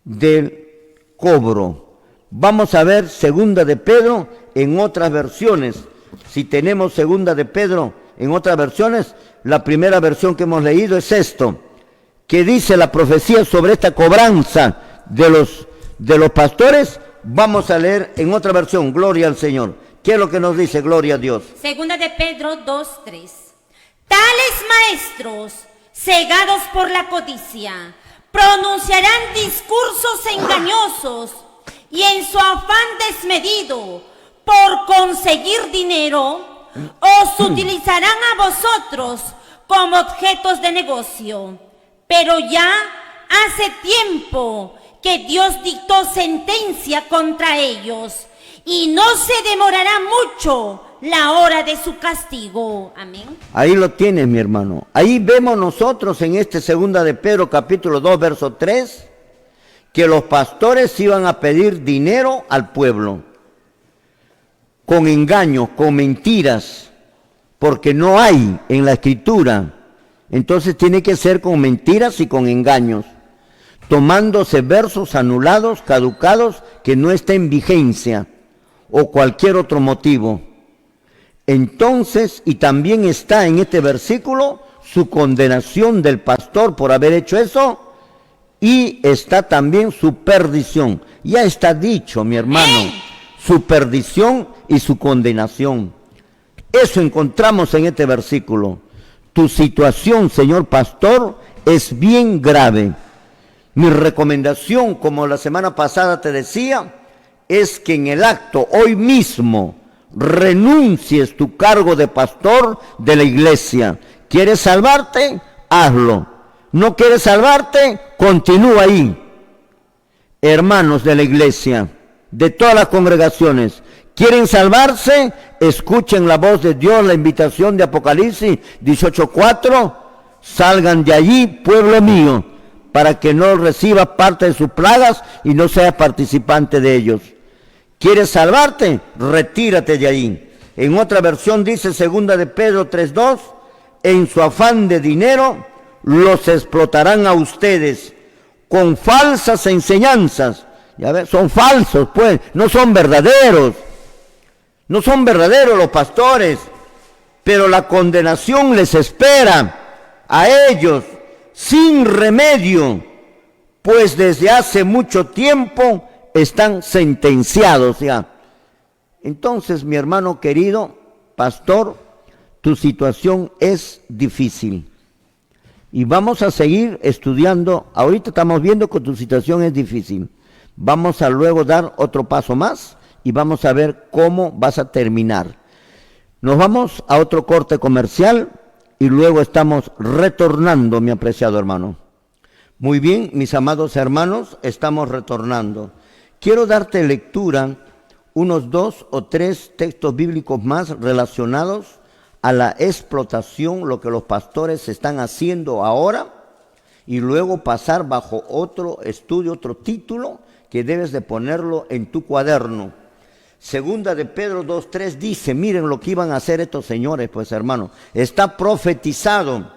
A: del cobro. Vamos a ver Segunda de Pedro en otras versiones. Si tenemos Segunda de Pedro en otras versiones, la primera versión que hemos leído es esto, que dice la profecía sobre esta cobranza de los pastores. Vamos a leer en otra versión, gloria al Señor. ¿Qué es lo que nos dice? Gloria a Dios.
B: Segunda de Pedro 2:3. Tales maestros, cegados por la codicia, pronunciarán discursos engañosos y en su afán desmedido por conseguir dinero, os utilizarán a vosotros como objetos de negocio. Pero ya hace tiempo que Dios dictó sentencia contra ellos y no se demorará mucho la hora de su castigo. Amén.
A: Ahí lo tienes, mi hermano. Ahí vemos nosotros en este Segunda de Pedro capítulo 2 verso 3 que los pastores iban a pedir dinero al pueblo con engaños, con mentiras, porque no hay en la Escritura. Entonces tiene que ser con mentiras y con engaños, tomándose versos anulados, caducados, que no está en vigencia, o cualquier otro motivo. Entonces, y también está en este versículo su condenación del pastor por haber hecho eso, y está también su perdición. Ya está dicho, mi hermano, su perdición y su condenación. Eso encontramos en este versículo. Tu situación, señor pastor, es bien grave. Mi recomendación, como la semana pasada te decía, es que en el acto, hoy mismo, renuncies tu cargo de pastor de la iglesia. ¿Quieres salvarte? Hazlo. ¿No quieres salvarte? Continúa ahí. Hermanos de la iglesia, de todas las congregaciones, ¿quieren salvarse? Escuchen la voz de Dios, la invitación de Apocalipsis 18:4. Salgan de allí, pueblo mío, para que no reciba parte de sus plagas y no sea participante de ellos. ¿Quieres salvarte? Retírate de ahí. En otra versión dice Segunda de Pedro 3:2, en su afán de dinero los explotarán a ustedes con falsas enseñanzas. Ya ves, son falsos, pues, no son verdaderos. No son verdaderos los pastores, pero la condenación les espera a ellos sin remedio. pues desde hace mucho tiempo están sentenciados ya. Entonces, mi hermano querido, pastor, tu situación es difícil. Y vamos a seguir estudiando. Ahorita estamos viendo que tu situación es difícil. Vamos a luego dar otro paso más y vamos a ver cómo vas a terminar. Nos vamos a otro corte comercial y luego estamos retornando, mi apreciado hermano. Muy bien, mis amados hermanos, estamos retornando. Quiero darte lectura unos 2 o 3 textos bíblicos más relacionados a la explotación, lo que los pastores están haciendo ahora, y luego pasar bajo otro estudio, otro título, que debes de ponerlo en tu cuaderno. Segunda de Pedro 2:3 dice, miren lo que iban a hacer estos señores, pues hermano, está profetizado.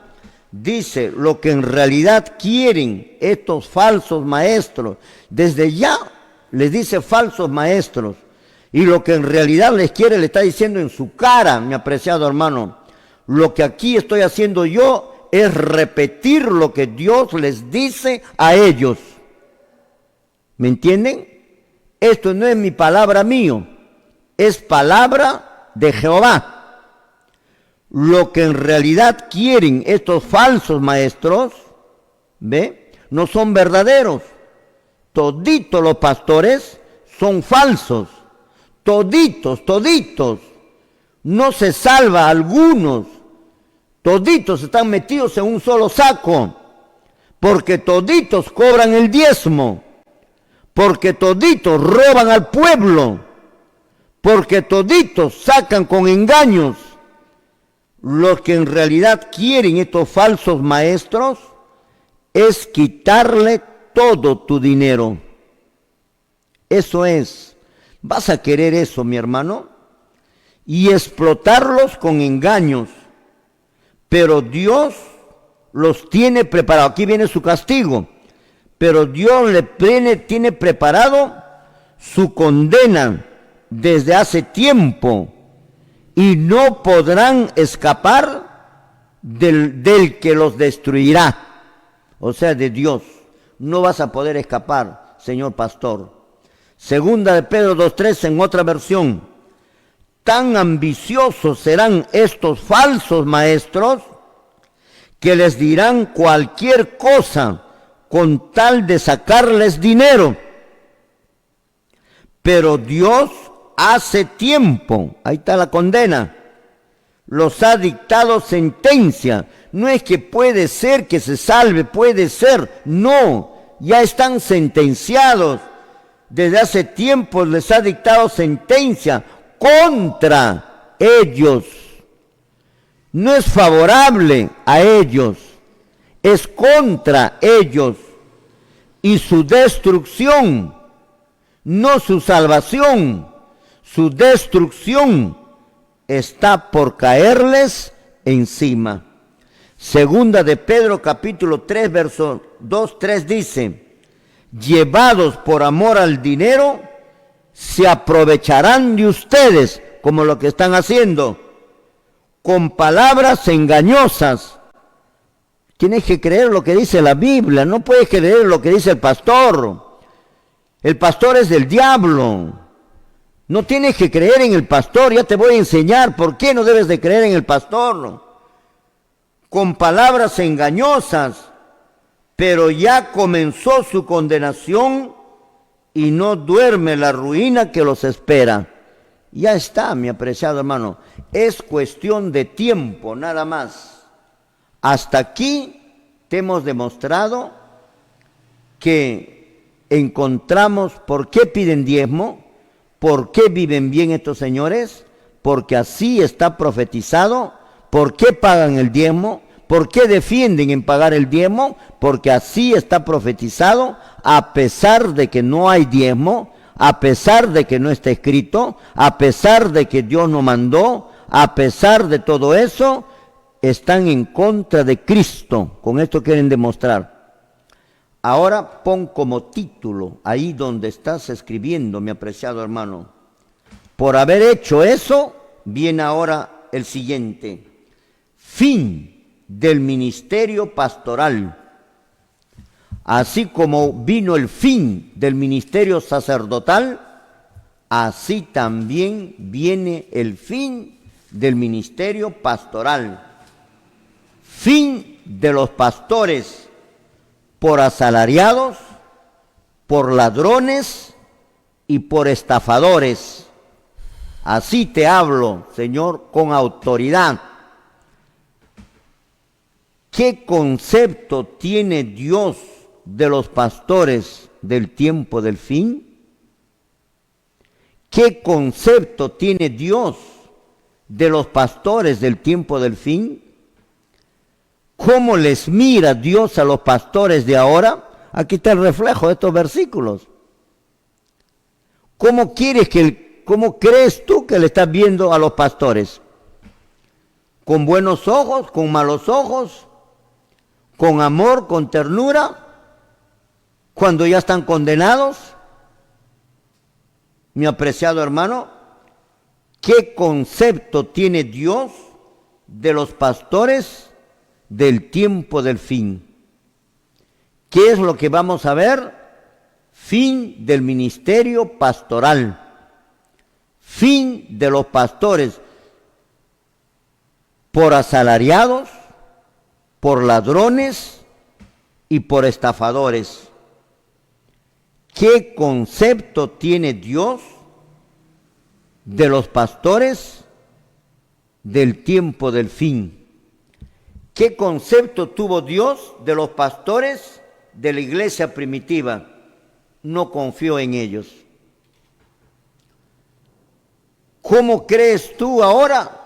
A: Dice, lo que en realidad quieren estos falsos maestros, desde ya les dice falsos maestros, y lo que en realidad les quiere le está diciendo en su cara, mi apreciado hermano. Lo que aquí estoy haciendo yo es repetir lo que Dios les dice a ellos. ¿Me entienden? Esto no es mi palabra mío, es palabra de Jehová. Lo que en realidad quieren estos falsos maestros, ¿ve? No son verdaderos. Toditos los pastores son falsos. Toditos. No se salva a algunos. Toditos están metidos en un solo saco. Porque toditos cobran el diezmo. Porque toditos roban al pueblo. Porque toditos sacan con engaños. Lo que en realidad quieren estos falsos maestros es quitarle todo tu dinero. Eso es. ¿Vas a querer eso, mi hermano? Y explotarlos con engaños. Pero Dios los tiene preparados. Aquí viene su castigo. Pero Dios tiene preparado su condena desde hace tiempo. Y no podrán escapar del que los destruirá. O sea, de Dios. No vas a poder escapar, señor pastor. Segunda de Pedro 2:3 en otra versión. Tan ambiciosos serán estos falsos maestros que les dirán cualquier cosa con tal de sacarles dinero. Pero Dios hace tiempo, ahí está la condena, los ha dictado sentencia. No es que puede ser que se salve, puede ser, no, ya están sentenciados. Desde hace tiempo les ha dictado sentencia contra ellos. No es favorable a ellos, es contra ellos. Y su destrucción, no su salvación, su destrucción está por caerles encima. Segunda de Pedro capítulo 3, verso 2-3 dice, llevados por amor al dinero, se aprovecharán de ustedes, como lo que están haciendo, con palabras engañosas. Tienes que creer lo que dice la Biblia, no puedes creer lo que dice el pastor. El pastor es del diablo. No tienes que creer en el pastor, ya te voy a enseñar por qué no debes de creer en el pastor. Con palabras engañosas. Pero ya comenzó su condenación y no duerme la ruina que los espera. Ya está, mi apreciado hermano. Es cuestión de tiempo, nada más. Hasta aquí te hemos demostrado que encontramos por qué piden diezmo, por qué viven bien estos señores, porque así está profetizado, por qué pagan el diezmo. ¿Por qué defienden en pagar el diezmo? Porque así está profetizado, a pesar de que no hay diezmo, a pesar de que no está escrito, a pesar de que Dios no mandó, a pesar de todo eso, están en contra de Cristo. Con esto quieren demostrar. Ahora pon como título, ahí donde estás escribiendo, mi apreciado hermano. Por haber hecho eso, viene ahora el siguiente. Fin del ministerio pastoral. Así como vino el fin del ministerio sacerdotal, así también viene el fin del ministerio pastoral. Fin de los pastores por asalariados, por ladrones y por estafadores. Así te hablo, Señor, con autoridad. ¿Qué concepto tiene Dios de los pastores del tiempo del fin? ¿Qué concepto tiene Dios de los pastores del tiempo del fin? ¿Cómo les mira Dios a los pastores de ahora? Aquí está el reflejo de estos versículos. ¿Cómo crees tú que le estás viendo a los pastores? ¿Con buenos ojos? ¿Con malos ojos? ¿Con amor? ¿Con ternura? ¿Cuando ya están condenados? Mi apreciado hermano, ¿qué concepto tiene Dios de los pastores del tiempo del fin? ¿Qué es lo que vamos a ver? Fin del ministerio pastoral. Fin de los pastores por asalariados, por ladrones y por estafadores. ¿Qué concepto tiene Dios de los pastores del tiempo del fin? ¿Qué concepto tuvo Dios de los pastores de la iglesia primitiva? No confió en ellos. ¿Cómo crees tú ahora?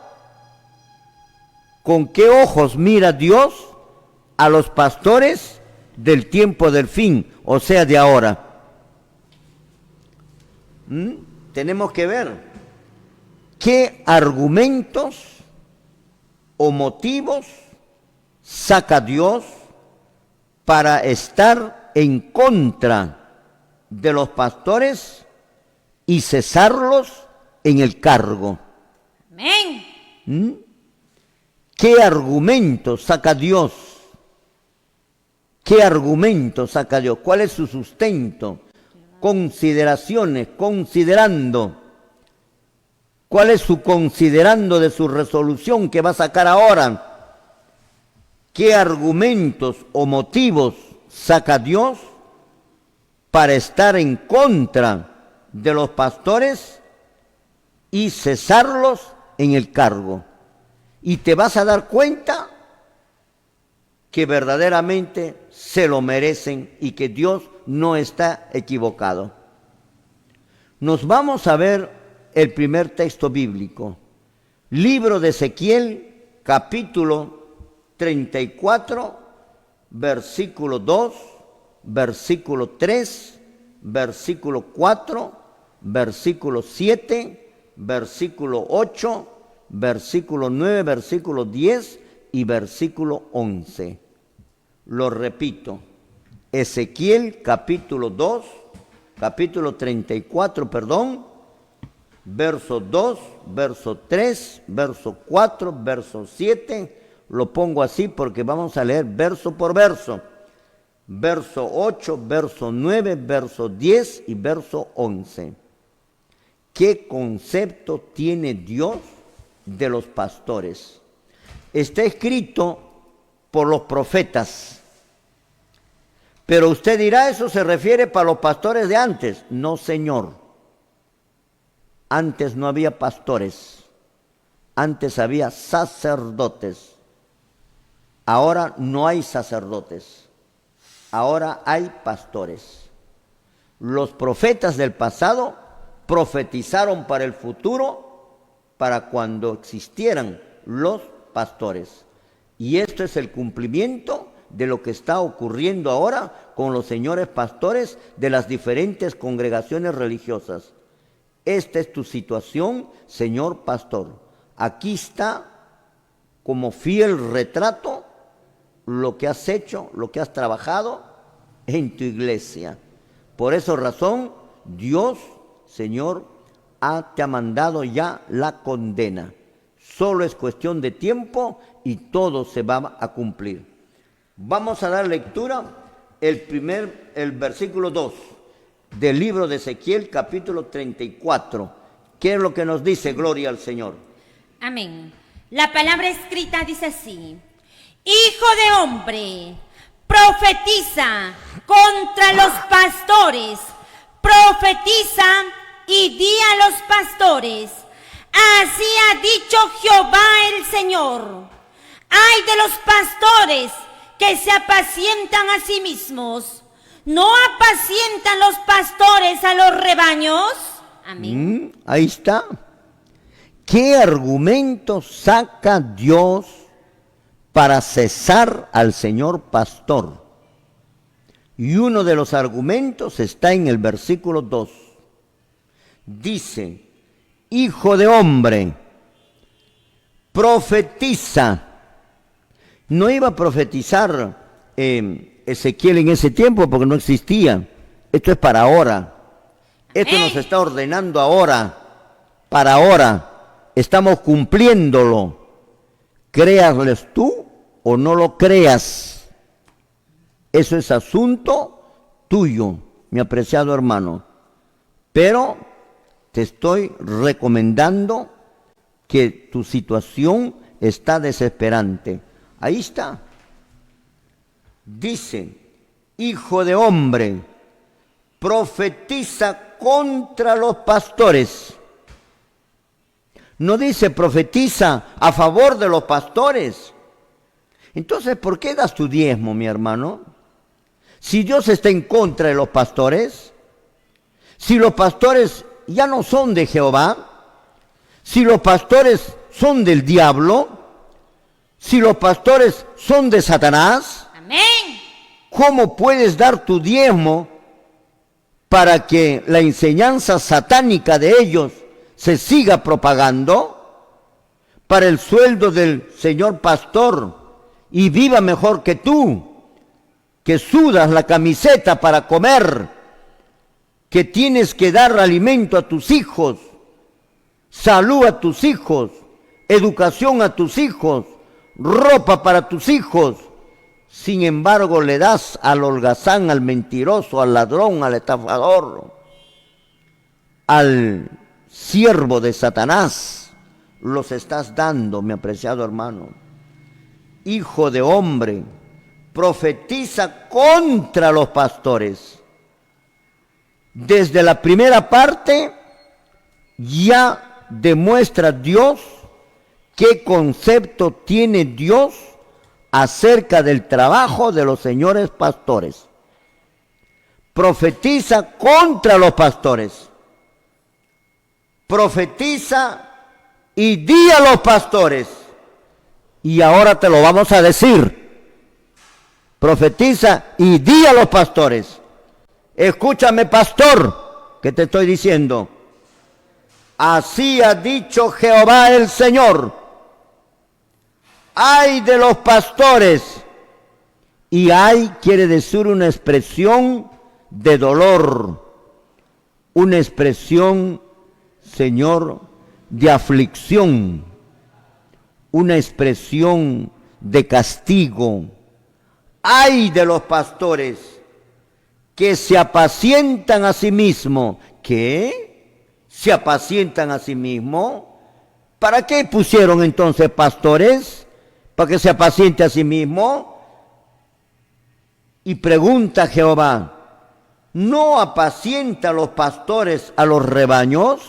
A: ¿Con qué ojos mira Dios a los pastores del tiempo del fin, o sea, de ahora? Tenemos que ver qué argumentos o motivos saca Dios para estar en contra de los pastores y cesarlos en el cargo.
B: Amén.
A: ¿Qué argumentos saca Dios? ¿Qué argumentos saca Dios? ¿Cuál es su sustento? Consideraciones, considerando. ¿Cuál es su considerando de su resolución que va a sacar ahora? ¿Qué argumentos o motivos saca Dios para estar en contra de los pastores y cesarlos en el cargo? Y te vas a dar cuenta que verdaderamente se lo merecen y que Dios no está equivocado. Nos vamos a ver el primer texto bíblico. Libro de Ezequiel, capítulo 34, versículo 2, versículo 3, versículo 4, versículo 7, versículo 8, versículo 9, versículo 10 y versículo 11. Lo repito. Ezequiel capítulo 34, verso 2, verso 3, verso 4, verso 7. Lo pongo así porque vamos a leer verso por verso. Verso 8, verso 9, verso 10 y verso 11. ¿Qué concepto tiene Dios de los pastores? Está escrito por los profetas. Pero usted dirá, ¿eso se refiere para los pastores de antes? No, señor. Antes no había pastores. Antes había sacerdotes. Ahora no hay sacerdotes. Ahora hay pastores. Los profetas del pasado profetizaron para el futuro, para cuando existieran los pastores. Y esto es el cumplimiento de lo que está ocurriendo ahora con los señores pastores de las diferentes congregaciones religiosas. Esta es tu situación, señor pastor. Aquí está como fiel retrato lo que has hecho, lo que has trabajado en tu iglesia. Por esa razón, Dios, Señor, te ha mandado ya la condena. Solo es cuestión de tiempo y todo se va a cumplir. Vamos a dar lectura el versículo 2 del libro de Ezequiel, capítulo 34. ¿Qué es lo que nos dice? Gloria al Señor.
B: Amén. La palabra escrita dice así: Hijo de hombre, profetiza contra los pastores, profetiza y di a los pastores, así ha dicho Jehová el Señor. Ay de los pastores que se apacientan a sí mismos. ¿No apacientan los pastores a los rebaños? Amén.
A: Ahí está. ¿Qué argumento saca Dios para cesar al señor pastor? Y uno de los argumentos está en el versículo 2. Dice: Hijo de hombre, profetiza. No iba a profetizar Ezequiel en ese tiempo porque no existía. Esto es para ahora. Esto nos está ordenando ahora, para ahora. Estamos cumpliéndolo. Créasles tú o no lo creas. Eso es asunto tuyo, mi apreciado hermano. Pero te estoy recomendando que tu situación está desesperante. Ahí está. Dice: Hijo de hombre, profetiza contra los pastores. No dice profetiza a favor de los pastores. Entonces, ¿por qué das tu diezmo, mi hermano? Si Dios está en contra de los pastores, si los pastores ya no son de Jehová, si los pastores son del diablo, si los pastores son de Satanás,
B: amén,
A: ¿cómo puedes dar tu diezmo para que la enseñanza satánica de ellos se siga propagando? Para el sueldo del señor pastor y viva mejor que tú, que sudas la camiseta para comer, que tienes que dar alimento a tus hijos, salud a tus hijos, educación a tus hijos, ropa para tus hijos. Sin embargo, le das al holgazán, al mentiroso, al ladrón, al estafador, al siervo de Satanás, los estás dando, mi apreciado hermano. Hijo de hombre, profetiza contra los pastores. Desde la primera parte ya demuestra Dios qué concepto tiene Dios acerca del trabajo de los señores pastores. Profetiza contra los pastores. Profetiza y di a los pastores. Y ahora te lo vamos a decir. Profetiza y di a los pastores. Escúchame, pastor, que te estoy diciendo. Así ha dicho Jehová el Señor. Ay de los pastores. Y ay quiere decir una expresión de dolor, una expresión, Señor, de aflicción, una expresión de castigo. Ay de los pastores que se apacientan a sí mismos. ¿Qué? ¿Se apacientan a sí mismos? ¿Para qué pusieron entonces pastores? ¿Para que se apaciente a sí mismo? Y pregunta Jehová: ¿no apacienta los pastores a los rebaños?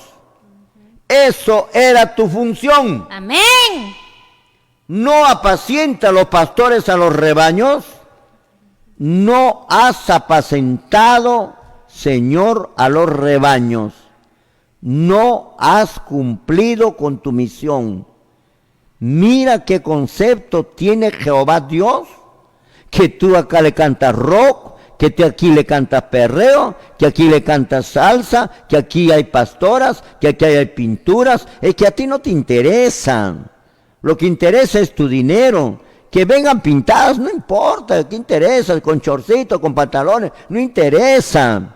A: Eso era tu función.
B: amén.
A: ¿No apacienta los pastores a los rebaños? No has apacentado, Señor, a los rebaños. No has cumplido con tu misión. Mira qué concepto tiene Jehová Dios, que tú acá le cantas rock, que tú aquí le cantas perreo, que aquí le cantas salsa, que aquí hay pastoras, que aquí hay pinturas. Es que a ti no te interesan. Lo que interesa es tu dinero. Que vengan pintadas, no importa. ¿Qué interesa? Con chorcito, con pantalones, no interesa.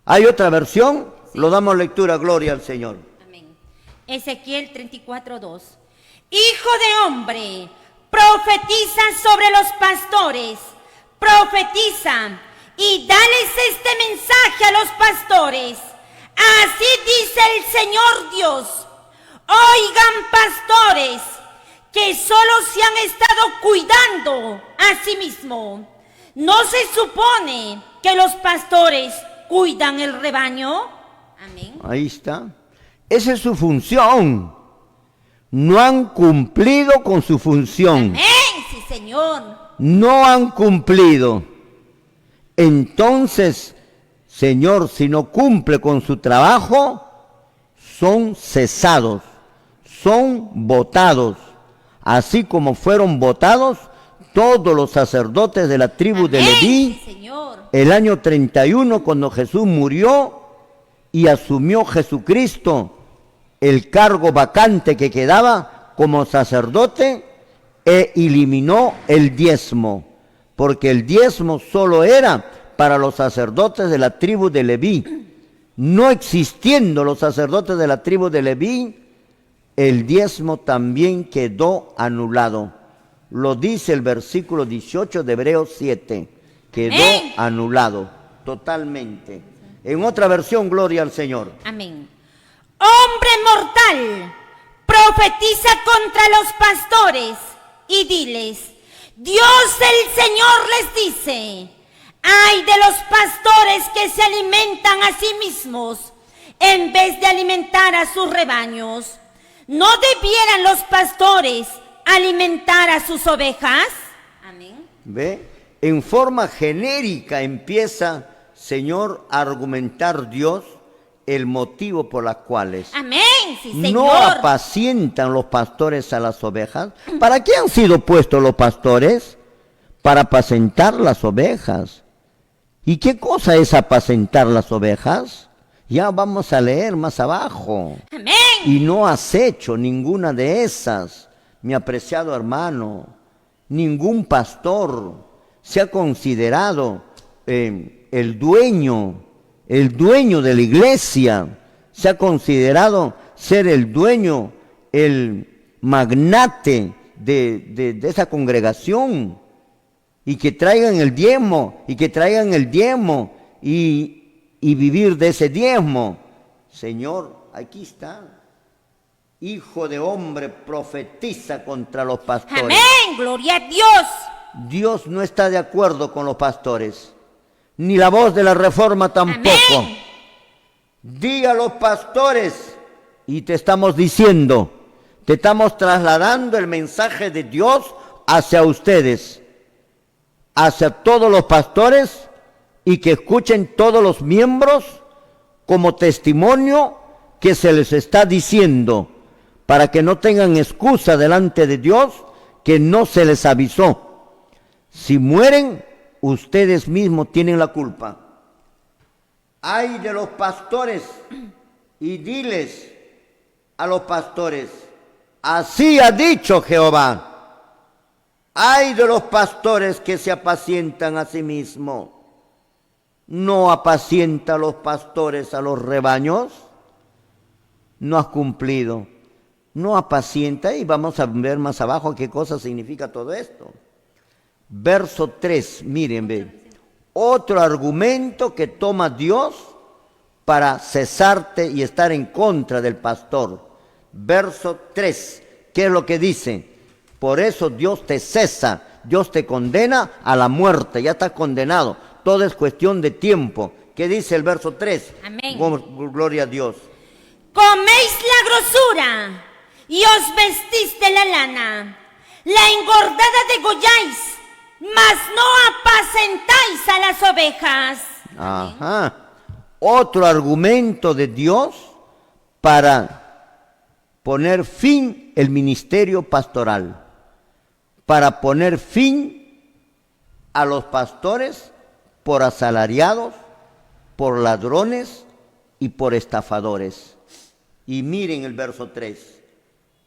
A: ¿Hay otra versión? Sí. Lo damos lectura, gloria al Señor.
B: Amén. Ezequiel 34:2. Hijo de hombre, profetiza sobre los pastores, profetiza y dales este mensaje a los pastores. Así dice el Señor Dios. Oigan, pastores, que solo se han estado cuidando a sí mismos. ¿No se supone que los pastores cuidan el rebaño? Amén.
A: Ahí está. Esa es su función. No han cumplido con su función.
B: Amén, sí, Señor.
A: No han cumplido. Entonces, Señor, si no cumple con su trabajo, son cesados, son votados, así como fueron votados todos los sacerdotes de la tribu de Leví,
B: sí, Señor,
A: el año 31, cuando Jesús murió y asumió Jesucristo el cargo vacante que quedaba como sacerdote, e eliminó el diezmo, porque el diezmo solo era para los sacerdotes de la tribu de Leví. No existiendo los sacerdotes de la tribu de Leví, el diezmo también quedó anulado. Lo dice el versículo 18 de Hebreos 7. Quedó anulado totalmente. En otra versión, gloria al Señor.
B: Amén. Hombre mortal, profetiza contra los pastores y diles, Dios el Señor les dice, ay de los pastores que se alimentan a sí mismos en vez de alimentar a sus rebaños. ¿No debieran los pastores alimentar a sus ovejas? Amén.
A: ¿Ve? En forma genérica empieza, Señor, a argumentar Dios el motivo por las cuales
B: amén, sí, Señor,
A: no apacientan los pastores a las ovejas. ¿Para qué han sido puestos los pastores? Para apacentar las ovejas. ¿Y qué cosa es apacentar las ovejas? Ya vamos a leer más abajo.
B: Amén.
A: Y no has hecho ninguna de esas, mi apreciado hermano. Ningún pastor se ha considerado el dueño de la iglesia, se ha considerado ser el dueño, el magnate de esa congregación, y que traigan el diezmo, y vivir de ese diezmo. Señor, aquí está. Hijo de hombre, profetiza contra los pastores.
B: Amén, gloria a Dios.
A: Dios no está de acuerdo con los pastores, ni la voz de la reforma tampoco.
B: Amén.
A: Di a los pastores, y te estamos diciendo, te estamos trasladando el mensaje de Dios hacia ustedes, hacia todos los pastores, y que escuchen todos los miembros como testimonio que se les está diciendo, para que no tengan excusa delante de Dios que no se les avisó. Si mueren, ustedes mismos tienen la culpa. Ay de los pastores, y diles a los pastores, así ha dicho Jehová. Ay de los pastores que se apacientan a sí mismos. ¿No apacienta a los pastores a los rebaños? No has cumplido. No apacienta, y vamos a ver más abajo qué cosa significa todo esto. Verso 3, miren, ve. Otro argumento que toma Dios para cesarte y estar en contra del pastor. Verso 3, ¿qué es lo que dice? Por eso Dios te cesa, Dios te condena a la muerte, ya estás condenado. Todo es cuestión de tiempo. ¿Qué dice el verso 3?
B: Amén.
A: Gloria a Dios.
B: Coméis la grosura y os vestís de la lana. La engordada degolláis, mas no apacentáis a las ovejas.
A: Ajá. Otro argumento de Dios para poner fin al ministerio pastoral, para poner fin a los pastores por asalariados, por ladrones y por estafadores. Y miren el verso 3,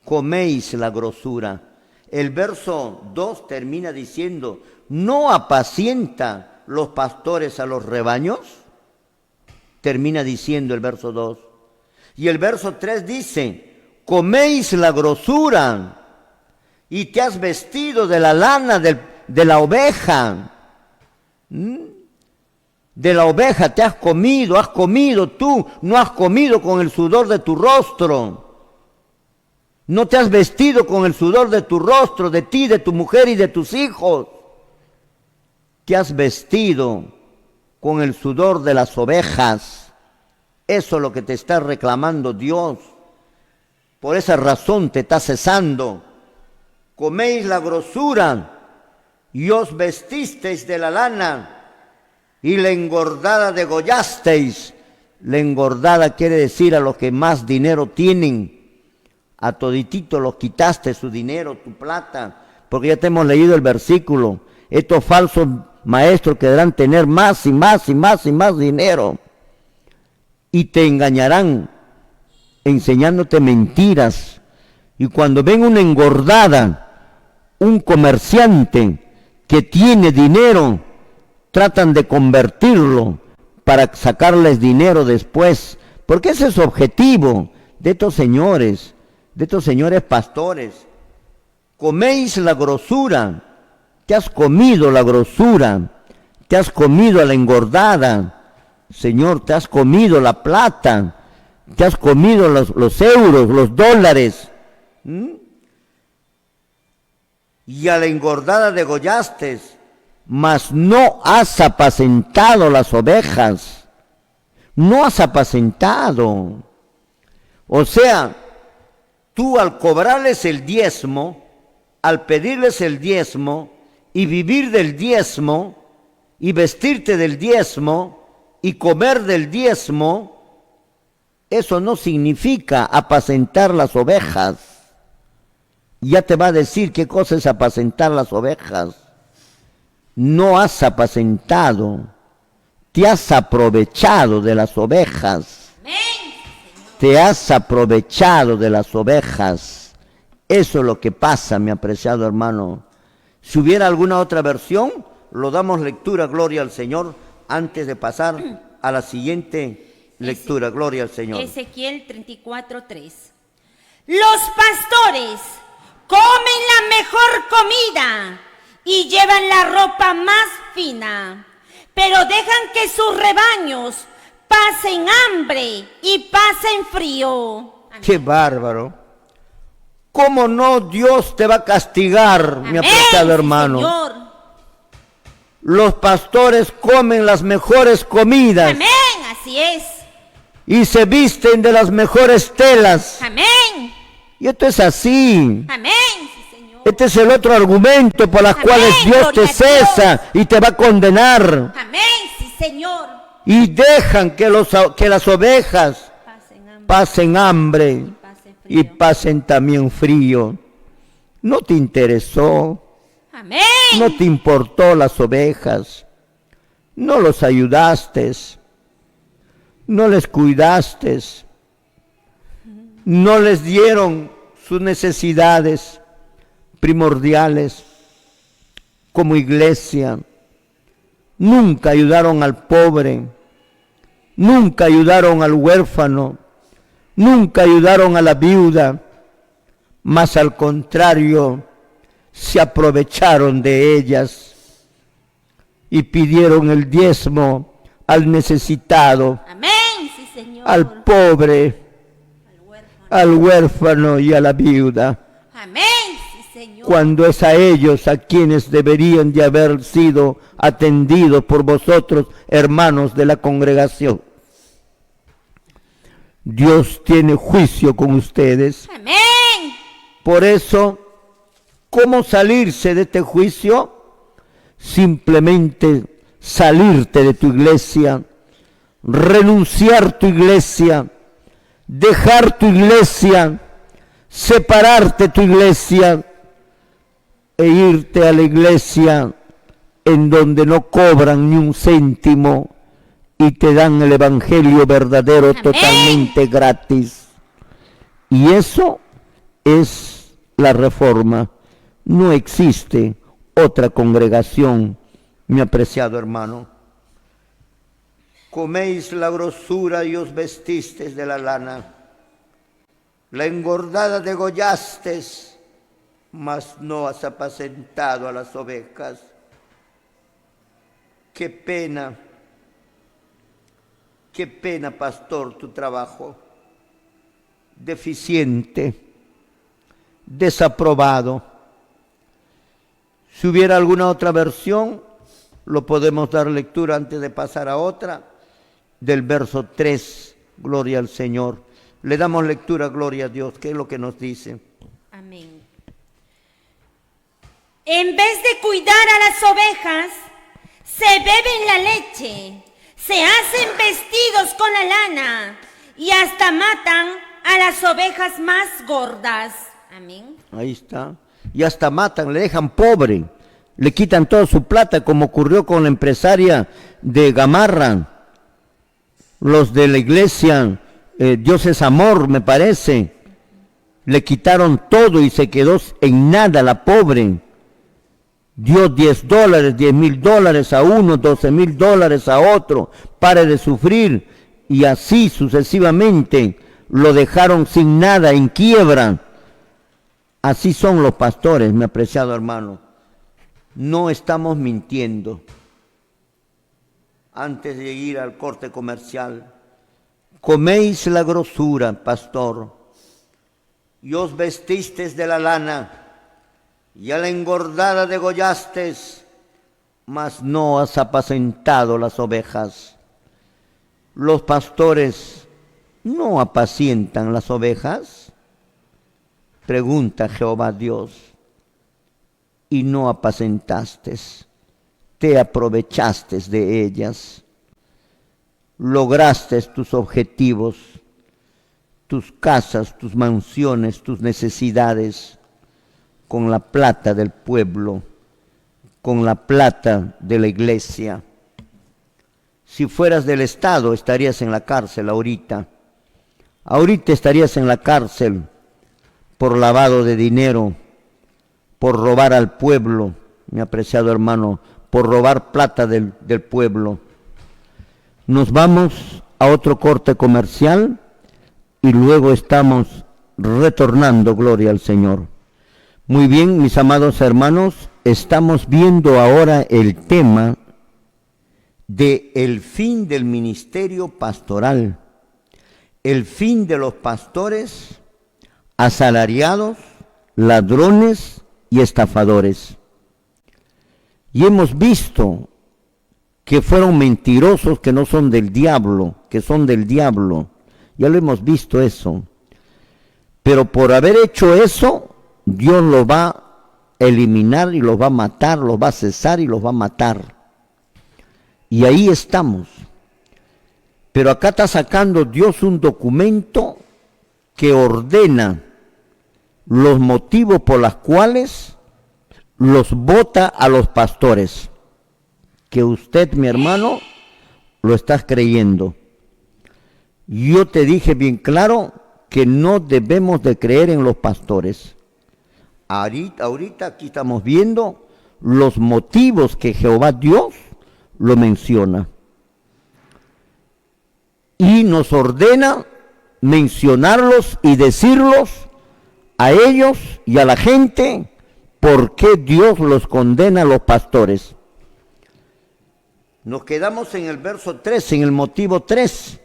A: coméis la grosura. El verso 2 termina diciendo, ¿no apacienta los pastores a los rebaños? Termina diciendo el verso 2. Y el verso 3 dice, coméis la grosura y te has vestido de la lana de la oveja. De la oveja te has comido tú, no has comido con el sudor de tu rostro. No te has vestido con el sudor de tu rostro, de ti, de tu mujer y de tus hijos. Te has vestido con el sudor de las ovejas. Eso es lo que te está reclamando Dios. Por esa razón te está cesando. Coméis la grosura y os vestisteis de la lana y la engordada degollasteis. La engordada quiere decir a los que más dinero tienen. A toditito los quitaste su dinero, tu plata, porque ya te hemos leído el versículo. Estos falsos maestros querrán tener más y más y más y más dinero. Y te engañarán enseñándote mentiras. Y cuando ven una engordada, un comerciante que tiene dinero, tratan de convertirlo para sacarles dinero después. Porque ese es su objetivo de estos señores pastores. Coméis la grosura. Te has comido la grosura. Te has comido la engordada. Señor, te has comido la plata. Te has comido los euros, los dólares. Y a la engordada degollaste, mas no has apacentado las ovejas. No has apacentado. O sea, tú al cobrarles el diezmo, al pedirles el diezmo y vivir del diezmo y vestirte del diezmo y comer del diezmo, eso no significa apacentar las ovejas. Ya te va a decir qué cosa es apacentar las ovejas. No has apacentado, te has aprovechado de las ovejas. Te has aprovechado de las ovejas. Eso es lo que pasa, mi apreciado hermano. Si hubiera alguna otra versión, lo damos lectura, gloria al Señor, antes de pasar a la siguiente lectura, gloria al Señor.
B: Ezequiel 34:3. Los pastores comen la mejor comida y llevan la ropa más fina, pero dejan que sus rebaños pasen hambre y pasen frío. Amén.
A: ¡Qué bárbaro! ¿Cómo no Dios te va a castigar,
B: Amén,
A: mi apreciado hermano?
B: Señor.
A: Los pastores comen las mejores comidas.
B: Amén, así es.
A: Y se visten de las mejores telas.
B: Amén.
A: Y esto es así.
B: Amén, sí, Señor.
A: Este es el otro argumento por las
B: Amén,
A: cuales Dios te
B: gloria a
A: cesa y te va a condenar.
B: Amén, sí, Señor.
A: Y dejan que las ovejas pasen hambre y pasen también frío. No te interesó,
B: Amén.
A: no te importó las ovejas, no los ayudaste, no les cuidaste, no les dieron sus necesidades primordiales como iglesia. Nunca ayudaron al pobre, nunca ayudaron al huérfano, nunca ayudaron a la viuda, mas al contrario, se aprovecharon de ellas y pidieron el diezmo al necesitado,
B: Amén, sí, Señor.
A: al pobre, al huérfano y a la viuda.
B: Amén, sí, Señor.
A: Cuando es a ellos a quienes deberían de haber sido atendidos por vosotros, hermanos de la congregación. Dios tiene juicio con ustedes.
B: Amén.
A: Por eso, ¿cómo salirse de este juicio? Simplemente salirte de tu iglesia, renunciar tu iglesia, dejar tu iglesia, separarte tu iglesia e irte a la iglesia en donde no cobran ni un céntimo y te dan el evangelio verdadero. Amén. Totalmente gratis. Y eso es la reforma. No existe otra congregación, mi apreciado hermano. Coméis la grosura y os vestisteis de la lana. La engordada degollasteis, mas no has apacentado a las ovejas. Qué pena, pastor, tu trabajo. Deficiente, desaprobado. Si hubiera alguna otra versión, lo podemos dar lectura antes de pasar a otra, del verso 3, gloria al Señor. Le damos lectura, gloria a Dios, ¿qué es lo que nos dice?
B: Amén. En vez de cuidar a las ovejas, se beben la leche, se hacen vestidos con la lana y hasta matan a las ovejas más gordas. Amén. Ahí
A: está. Y hasta matan, le dejan pobre, le quitan toda su plata, como ocurrió con la empresaria de Gamarra, los de la iglesia Dios es Amor, me parece. Le quitaron todo y se quedó en nada la pobre. Dio $10, $10,000 a uno, $12,000 a otro, pare de sufrir, y así sucesivamente lo dejaron sin nada, en quiebra. Así son los pastores, mi apreciado hermano. No estamos mintiendo. Antes de ir al corte comercial, coméis la grosura, pastor, y os vestisteis de la lana, y a la engordada degollastes, mas no has apacentado las ovejas. Los pastores no apacientan las ovejas, pregunta Jehová Dios, y no apacentaste, te aprovechaste de ellas, lograste tus objetivos, tus casas, tus mansiones, tus necesidades, con la plata del pueblo, con la plata de la iglesia. Si fueras del Estado, estarías en la cárcel ahorita. Ahorita estarías en la cárcel por lavado de dinero, por robar al pueblo, mi apreciado hermano, por robar plata del pueblo. Nos vamos a otro corte comercial y luego estamos retornando, gloria al Señor. Muy bien, mis amados hermanos, estamos viendo ahora el tema de el fin del ministerio pastoral, el fin de los pastores asalariados, ladrones y estafadores. Y hemos visto que fueron mentirosos, que no son del diablo, que son del diablo. Ya lo hemos visto eso. Pero por haber hecho eso, Dios los va a eliminar y los va a matar, los va a cesar y los va a matar. Y ahí estamos. Pero acá está sacando Dios un documento que ordena los motivos por los cuales los vota a los pastores. Que usted, mi hermano, lo estás creyendo. Yo te dije bien claro que no debemos de creer en los pastores. Ahorita aquí estamos viendo los motivos que Jehová Dios lo menciona. Y nos ordena mencionarlos y decirlos a ellos y a la gente por qué Dios los condena a los pastores. Nos quedamos en el verso 3, en el motivo 3.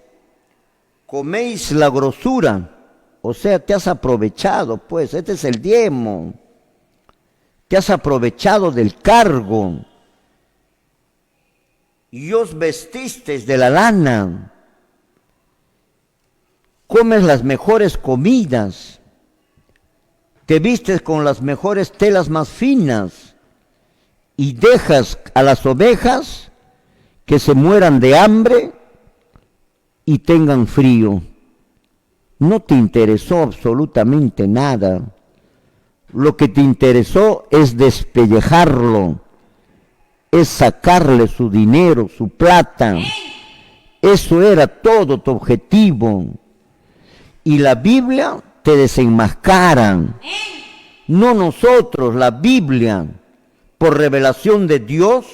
A: Coméis la grosura. O sea, te has aprovechado, pues, este es el diezmo. Te has aprovechado del cargo. Y os vestisteis de la lana. Comes las mejores comidas. Te vistes con las mejores telas más finas. Y dejas a las ovejas que se mueran de hambre y tengan frío. No te interesó absolutamente nada. Lo que te interesó es despellejarlo, es sacarle su dinero, su plata. Eso era todo tu objetivo. Y la Biblia te desenmascara. No nosotros, la Biblia, por revelación de Dios,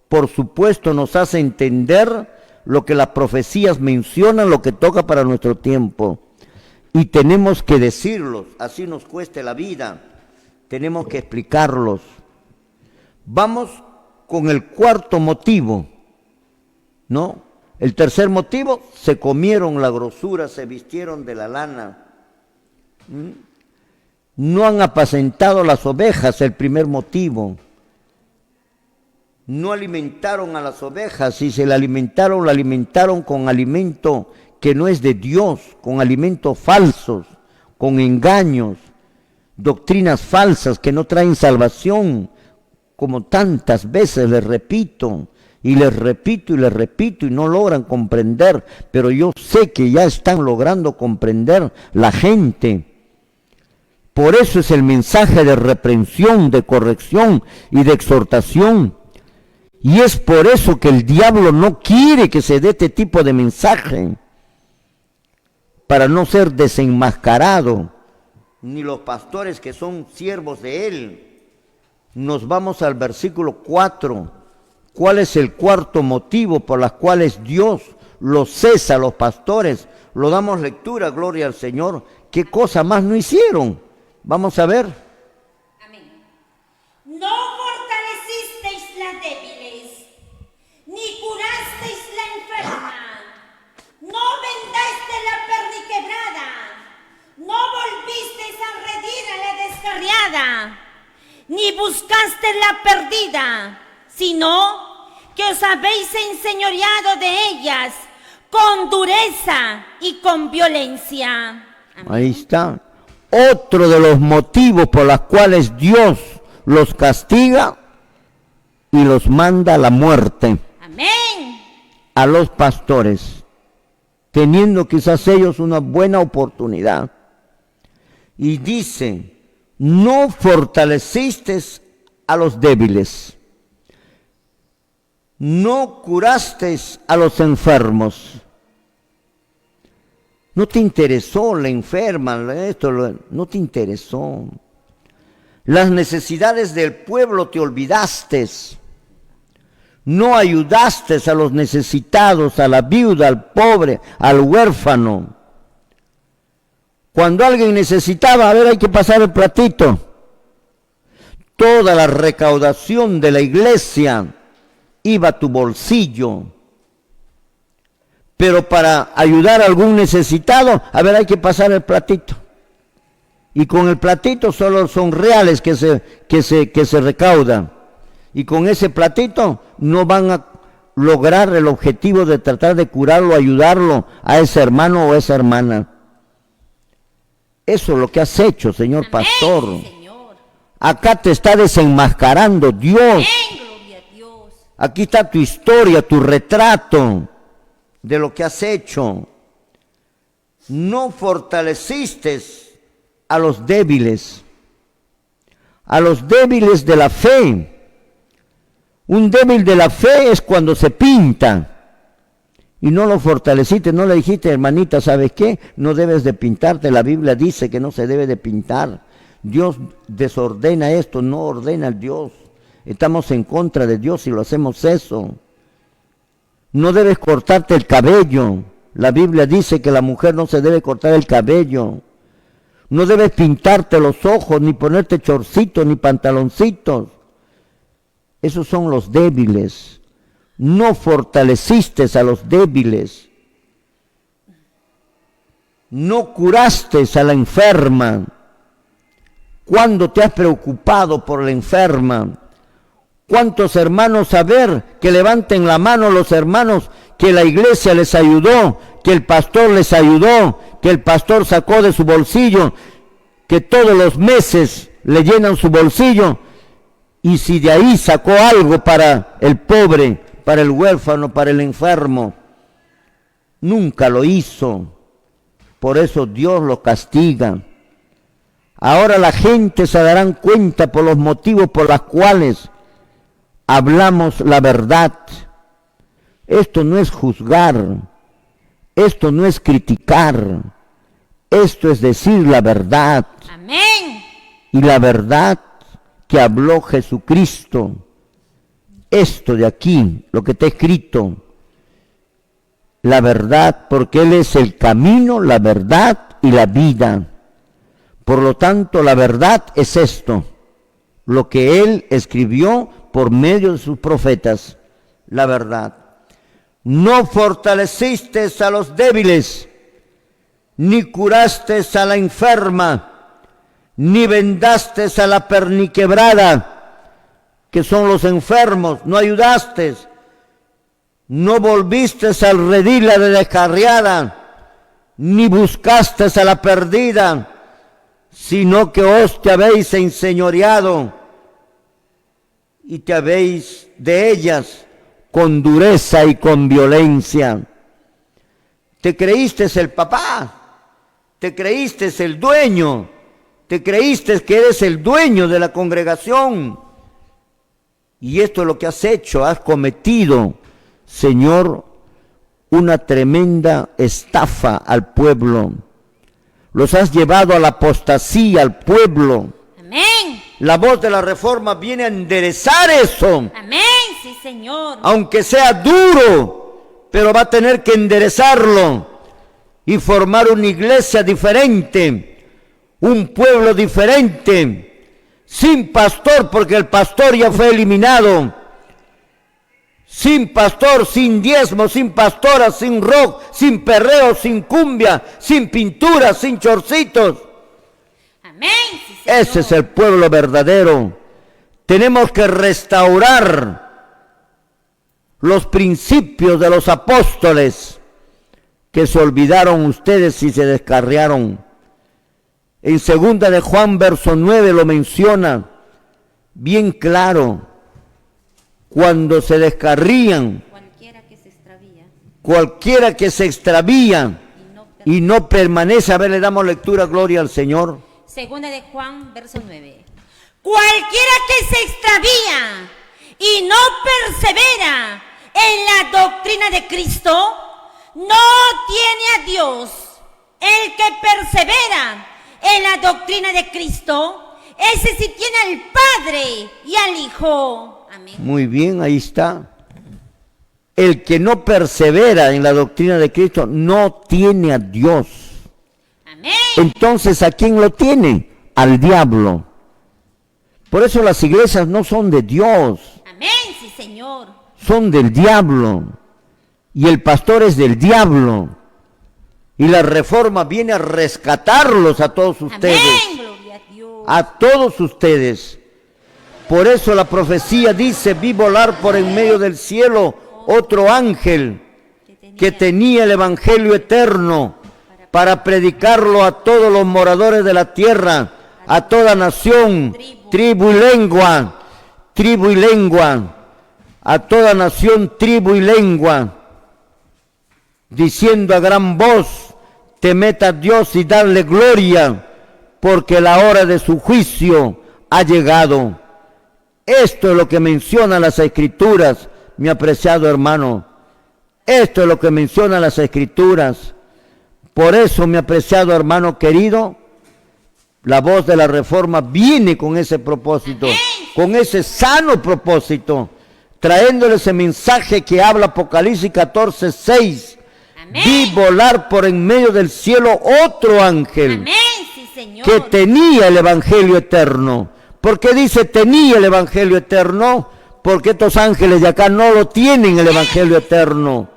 A: por supuesto nos hace entender lo que las profecías mencionan, lo que toca para nuestro tiempo. Y tenemos que decirlos, así nos cueste la vida. Tenemos que explicarlos. Vamos con el cuarto motivo, ¿no? El tercer motivo, se comieron la grosura, se vistieron de la lana. No han apacentado las ovejas, el primer motivo. No alimentaron a las ovejas, y si la alimentaron con alimento que no es de Dios, con alimentos falsos, con engaños, doctrinas falsas que no traen salvación, como tantas veces les repito, y les repito y les repito, y no logran comprender, pero yo sé que ya están logrando comprender la gente. Por eso es el mensaje de reprensión, de corrección y de exhortación. Y es por eso que el diablo no quiere que se dé este tipo de mensaje, para no ser desenmascarado, ni los pastores que son siervos de él. Nos vamos al versículo 4. ¿Cuál es el cuarto motivo por los cuales Dios los cesa a los pastores? Lo damos lectura, gloria al Señor. ¿Qué cosa más no hicieron? Vamos a ver.
B: Amén. No fortalecisteis las débiles, ni curasteis la enferma, no vendaste la perniquebrada, no volvisteis a redir a la descarriada, ni buscaste la perdida, sino que os habéis enseñoreado de ellas con dureza y con violencia. Amén.
A: Ahí está. Otro de los motivos por los cuales Dios los castiga y los manda a la muerte.
B: Amén.
A: A los pastores, teniendo quizás ellos una buena oportunidad. Y dice, no fortaleciste a los débiles, no curaste a los enfermos. No te interesó la enferma, no te interesó. Las necesidades del pueblo te olvidaste. No ayudaste a los necesitados, a la viuda, al pobre, al huérfano. Cuando alguien necesitaba, a ver, hay que pasar el platito. Toda la recaudación de la iglesia iba a tu bolsillo. Pero para ayudar a algún necesitado, a ver, hay que pasar el platito. Y con el platito solo son reales que se recaudan. Y con ese platito no van a lograr el objetivo de tratar de curarlo, ayudarlo a ese hermano o esa hermana. Eso es lo que has hecho, señor pastor.
B: Amén, Señor.
A: Acá te está desenmascarando Dios.
B: Amén, gloria a Dios.
A: Aquí está tu historia, tu retrato de lo que has hecho. No fortaleciste a los débiles de la fe. Un débil de la fe es cuando se pinta y no lo fortaleciste, no le dijiste, hermanita, ¿sabes qué? No debes de pintarte, la Biblia dice que no se debe de pintar. Dios desordena esto, no ordena el Dios. Estamos en contra de Dios si lo hacemos eso. No debes cortarte el cabello. La Biblia dice que la mujer no se debe cortar el cabello. No debes pintarte los ojos, ni ponerte chorcitos, ni pantaloncitos. Esos son los débiles. No fortaleciste a los débiles. No curaste a la enferma. ¿Cuándo te has preocupado por la enferma? ¿Cuántos hermanos, a ver, que levanten la mano los hermanos que la iglesia les ayudó, que el pastor les ayudó, que el pastor sacó de su bolsillo, que todos los meses le llenan su bolsillo, y si de ahí sacó algo para el pobre, para el huérfano, para el enfermo? Nunca lo hizo. Por eso Dios lo castiga. Ahora la gente se darán cuenta por los motivos por los cuales hablamos la verdad. Esto no es juzgar, esto no es criticar, esto es decir la verdad.
B: Amén.
A: Y la verdad que habló Jesucristo. Esto de aquí, lo que está escrito, la verdad, porque Él es el camino, la verdad y la vida. Por lo tanto, la verdad es esto, lo que Él escribió por medio de sus profetas la verdad. No fortaleciste a los débiles, ni curaste a la enferma, ni vendaste a la perniquebrada, que son los enfermos, no ayudaste, no volviste al redil a la descarriada, ni buscaste a la perdida, sino que os te habéis enseñoreado y te habéis de ellas con dureza y con violencia. Te creíste el papá, te creíste el dueño, te creíste que eres el dueño de la congregación. Y esto es lo que has hecho, has cometido, Señor, una tremenda estafa al pueblo. Los has llevado a la apostasía al pueblo.
B: Amén.
A: La voz de la reforma viene a enderezar eso.
B: Amén, sí, Señor.
A: Aunque sea duro, pero va a tener que enderezarlo y formar una iglesia diferente, un pueblo diferente, sin pastor, porque el pastor ya fue eliminado. Sin pastor, sin diezmo, sin pastora, sin rock, sin perreo, sin cumbia, sin pintura, sin chorcitos.
B: Amén, sí, Señor.
A: Ese es el pueblo verdadero. Tenemos que restaurar los principios de los apóstoles que se olvidaron ustedes y se descarriaron. En 2 de Juan, verso 9, lo menciona bien claro. Cuando se descarrían, cualquiera que se extravía y no permanece. A ver, le damos lectura, gloria al Señor.
B: 2 de Juan, verso 9. Cualquiera que se extravía y no persevera en la doctrina de Cristo, no tiene a Dios. El que persevera en la doctrina de Cristo, ese sí tiene al Padre y al Hijo. Amén.
A: Muy bien, ahí está. El que no persevera en la doctrina de Cristo no tiene a Dios.
B: Amén.
A: Entonces, ¿a quién lo tiene? Al diablo. Por eso las iglesias no son de Dios.
B: Amén, sí, Señor.
A: Son del diablo. Y el pastor es del diablo. Y la reforma viene a rescatarlos a todos ustedes.
B: Amén, gloria a Dios.
A: A todos ustedes. Por eso la profecía dice: vi volar por en medio del cielo otro ángel que tenía el evangelio eterno para predicarlo a todos los moradores de la tierra, a toda nación, tribu y lengua, a toda nación, tribu y lengua, diciendo a gran voz: temed a Dios y dadle gloria, porque la hora de su juicio ha llegado. Esto es lo que mencionan las Escrituras, mi apreciado hermano. Esto es lo que mencionan las Escrituras. Por eso, mi apreciado hermano querido, la voz de la reforma viene con ese propósito, con ese sano propósito, trayéndole ese mensaje que habla Apocalipsis 14:6. Vi volar por en medio del cielo otro ángel.
B: Amén, sí, Señor.
A: Que tenía el evangelio eterno. ¿Por qué dice tenía el evangelio eterno? Porque estos ángeles de acá no lo tienen, el evangelio eterno.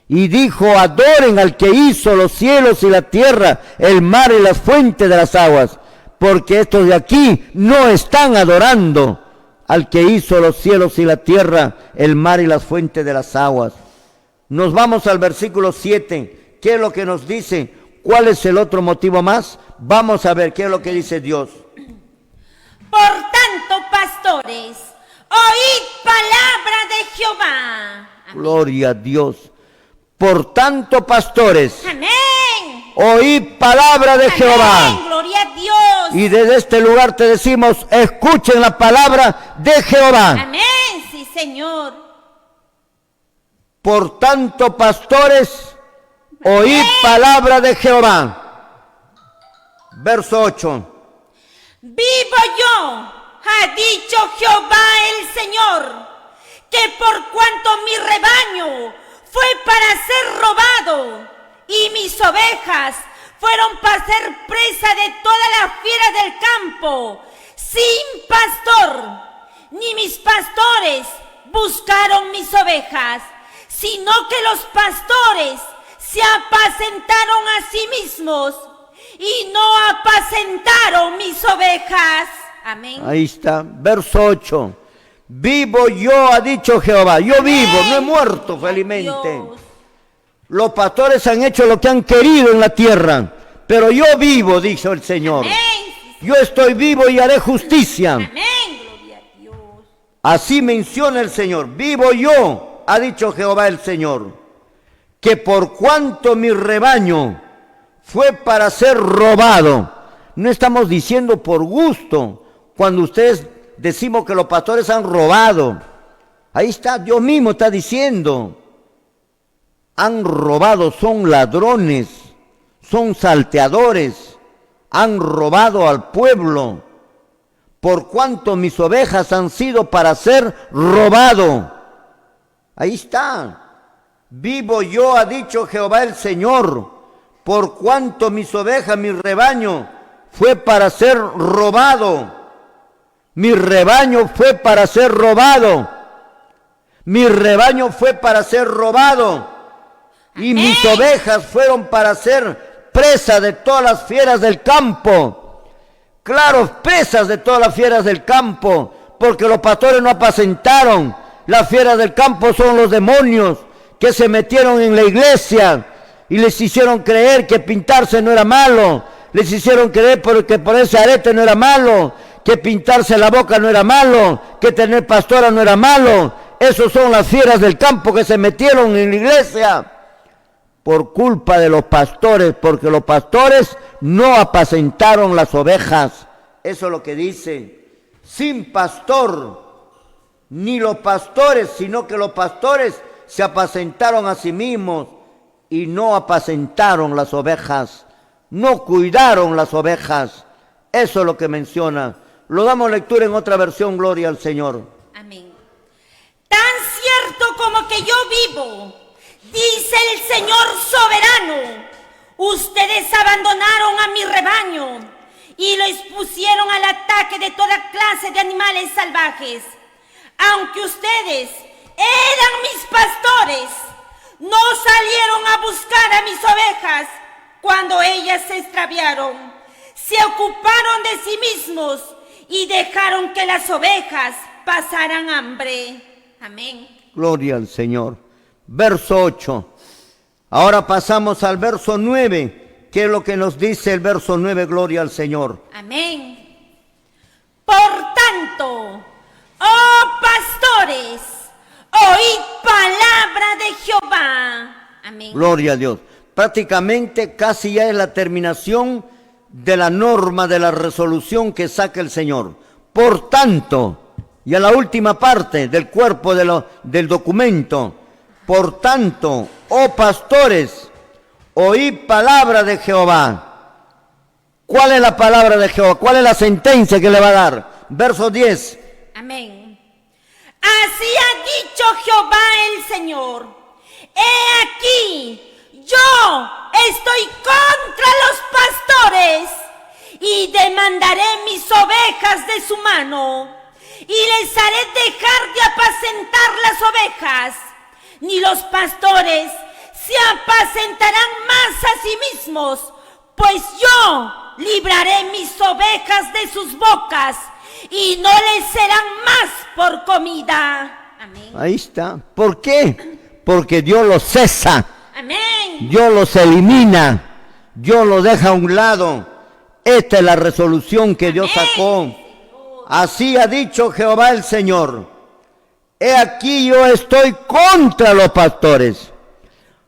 A: Y dijo: adoren al que hizo los cielos y la tierra, el mar y las fuentes de las aguas, porque estos de aquí no están adorando al que hizo los cielos y la tierra, el mar y las fuentes de las aguas. Nos vamos al versículo 7. ¿Qué es lo que nos dice? ¿Cuál es el otro motivo más? Vamos a ver qué es lo que dice Dios.
B: Por tanto, pastores, oíd palabra de Jehová. Amén.
A: Gloria a Dios. Por tanto, pastores,
B: Amén.
A: oíd palabra de Jehová.
B: Amén, gloria a Dios.
A: Y desde este lugar te decimos: escuchen la palabra de Jehová.
B: Amén, sí, Señor.
A: Por tanto, pastores, oíd palabra de Jehová. Verso 8.
B: Vivo yo, ha dicho Jehová el Señor, que por cuanto mi rebaño fue para ser robado y mis ovejas fueron para ser presa de todas las fieras del campo, sin pastor, ni mis pastores pastores buscaron mis ovejas, sino que los pastores se apacentaron a sí mismos y no apacentaron mis ovejas. Amén.
A: Ahí está, verso 8. Vivo yo, ha dicho Jehová. Yo vivo, no he muerto felizmente.
B: Dios.
A: Los pastores han hecho lo que han querido en la tierra, pero yo vivo, dice el Señor.
B: Amén.
A: Yo estoy vivo y haré justicia.
B: Amén. Gloria a Dios.
A: Así menciona el Señor. Vivo yo, ha dicho Jehová el Señor, que por cuanto mi rebaño fue para ser robado. No estamos diciendo por gusto, cuando ustedes decimos que los pastores han robado. Ahí está, Dios mismo está diciendo. Han robado, son ladrones, son salteadores, han robado al pueblo. Por cuanto mis ovejas han sido para ser robado. Ahí está. Vivo yo, ha dicho Jehová el Señor, por cuanto mis ovejas, mi rebaño, fue para ser robado. Mi rebaño fue para ser robado. Mi rebaño fue para ser robado. Y mis ovejas fueron para ser presa de todas las fieras del campo. Claro, presas de todas las fieras del campo, porque los pastores no apacentaron. Las fieras del campo son los demonios que se metieron en la iglesia y les hicieron creer que pintarse no era malo. Les hicieron creer que ponerse arete no era malo, que pintarse la boca no era malo, que tener pastora no era malo. Esos son las fieras del campo que se metieron en la iglesia por culpa de los pastores, porque los pastores no apacentaron las ovejas. Eso es lo que dice. Sin pastor, ni los pastores, sino que los pastores se apacentaron a sí mismos y no apacentaron las ovejas, no cuidaron las ovejas. Eso es lo que menciona. Lo damos lectura en otra versión, gloria al Señor.
B: Amén. Tan cierto como que yo vivo, dice el Señor soberano, ustedes abandonaron a mi rebaño y lo expusieron al ataque de toda clase de animales salvajes. Aunque ustedes eran mis pastores, no salieron a buscar a mis ovejas cuando ellas se extraviaron. Se ocuparon de sí mismos y dejaron que las ovejas pasaran hambre. Amén.
A: Gloria al Señor. Verso 8. Ahora pasamos al verso 9. ¿Qué es lo que nos dice el verso 9? Gloria al Señor.
B: Amén. Por tanto, oh pastores, oíd palabra de Jehová. Amén.
A: Gloria a Dios. Prácticamente casi ya es la terminación de la norma, de la resolución que saca el Señor. Por tanto, y a la última parte del cuerpo del documento. Por tanto, oh pastores, oíd palabra de Jehová. ¿Cuál es la palabra de Jehová? ¿Cuál es la sentencia que le va a dar? Verso 10.
B: Amén. Así ha dicho Jehová el Señor. He aquí, yo estoy contra los pastores y demandaré mis ovejas de su mano y les haré dejar de apacentar las ovejas. Ni los pastores se apacentarán más a sí mismos, pues yo libraré mis ovejas de sus bocas y no les serán más por comida. Amén.
A: Ahí está. ¿Por qué? Porque Dios los cesa.
B: Amén.
A: Dios los elimina. Dios los deja a un lado. Esta es la resolución que Dios sacó. Así ha dicho Jehová el Señor. He aquí yo estoy contra los pastores.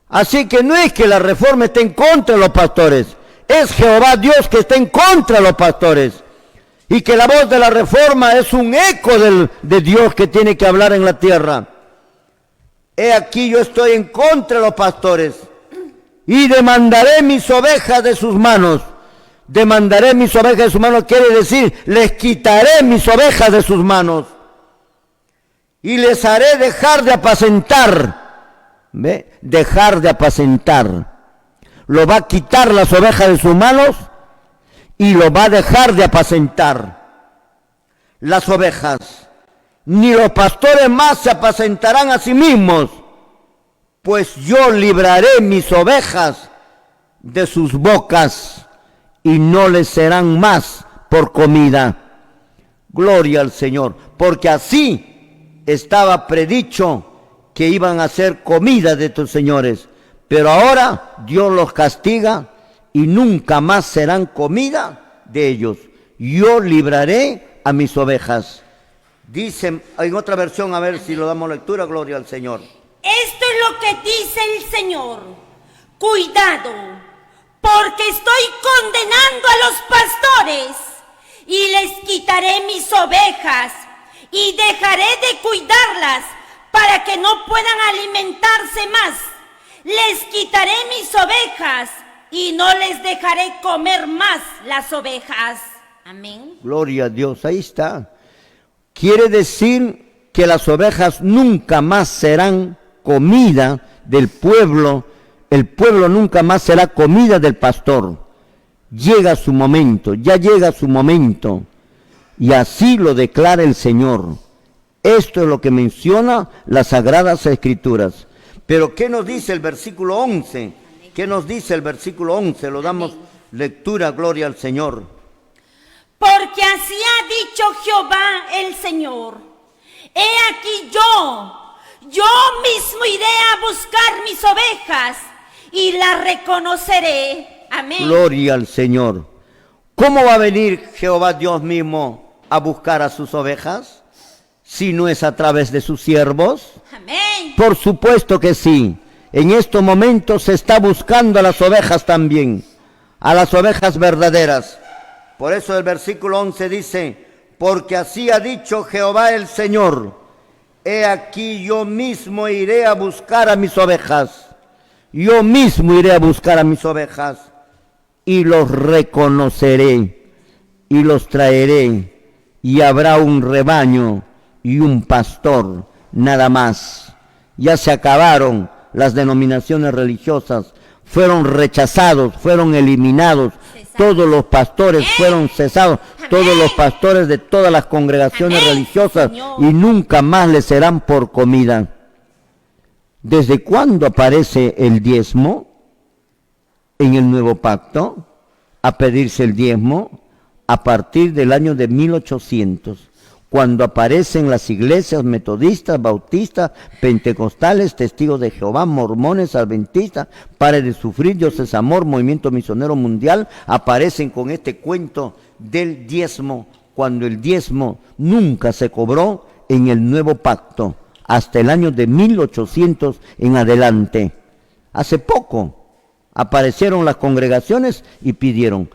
A: Así que no es que la reforma esté en contra de los pastores. Es Jehová Dios que está en contra de los pastores. Y que la voz de la reforma es un eco de Dios que tiene que hablar en la tierra. He aquí yo estoy en contra de los pastores. Y demandaré mis ovejas de sus manos. Demandaré mis ovejas de sus manos quiere decir, les quitaré mis ovejas de sus manos. Y les haré dejar de apacentar. ¿Ve? Dejar de apacentar. Lo va a quitar las ovejas de sus manos y lo va a dejar de apacentar. Las ovejas. ni los pastores más se apacentarán a sí mismos, pues yo libraré mis ovejas de sus bocas y no les serán más por comida. Gloria al Señor, porque así estaba predicho que iban a ser comida de tus señores, pero ahora Dios los castiga y nunca más serán comida de ellos. Yo libraré a mis ovejas. Dice en otra versión, a ver si lo damos lectura, gloria al Señor.
B: Esto es lo que dice el Señor. Cuidado, porque estoy condenando a los pastores y les quitaré mis ovejas y dejaré de cuidarlas para que no puedan alimentarse más. Les quitaré mis ovejas y no les dejaré comer más las ovejas. Amén.
A: Gloria a Dios, ahí está. Quiere decir que las ovejas nunca más serán comida del pueblo, el pueblo nunca más será comida del pastor. Llega su momento, ya llega su momento, y así lo declara el Señor. Esto es lo que menciona las Sagradas Escrituras. Pero ¿qué nos dice el versículo 11? ¿Qué nos dice el versículo 11? Lo damos lectura, gloria al Señor.
B: Porque así ha dicho Jehová el Señor. He aquí yo mismo iré a buscar mis ovejas y las reconoceré. Amén.
A: Gloria al Señor. ¿Cómo va a venir Jehová Dios mismo a buscar a sus ovejas? Si no es a través de sus siervos.
B: Amén.
A: Por supuesto que sí. En estos momentos se está buscando a las ovejas también, a las ovejas verdaderas. Por eso el versículo 11 dice, porque así ha dicho Jehová el Señor, he aquí yo mismo iré a buscar a mis ovejas, yo mismo iré a buscar a mis ovejas y los reconoceré y los traeré y habrá un rebaño y un pastor, nada más. Ya se acabaron las denominaciones religiosas, fueron rechazados, fueron eliminados. Todos los pastores fueron cesados, todos los pastores de todas las congregaciones religiosas, y nunca más les serán por comida. ¿Desde cuándo aparece el diezmo en el nuevo pacto? A pedirse el diezmo a partir del año de 1800, cuando aparecen las iglesias metodistas, bautistas, pentecostales, testigos de Jehová, mormones, adventistas, Pare de Sufrir, Dios es Amor, Movimiento Misionero Mundial, aparecen con este cuento del diezmo, cuando el diezmo nunca se cobró en el nuevo pacto, hasta el año de 1800 en adelante. Hace poco aparecieron las congregaciones y pidieron,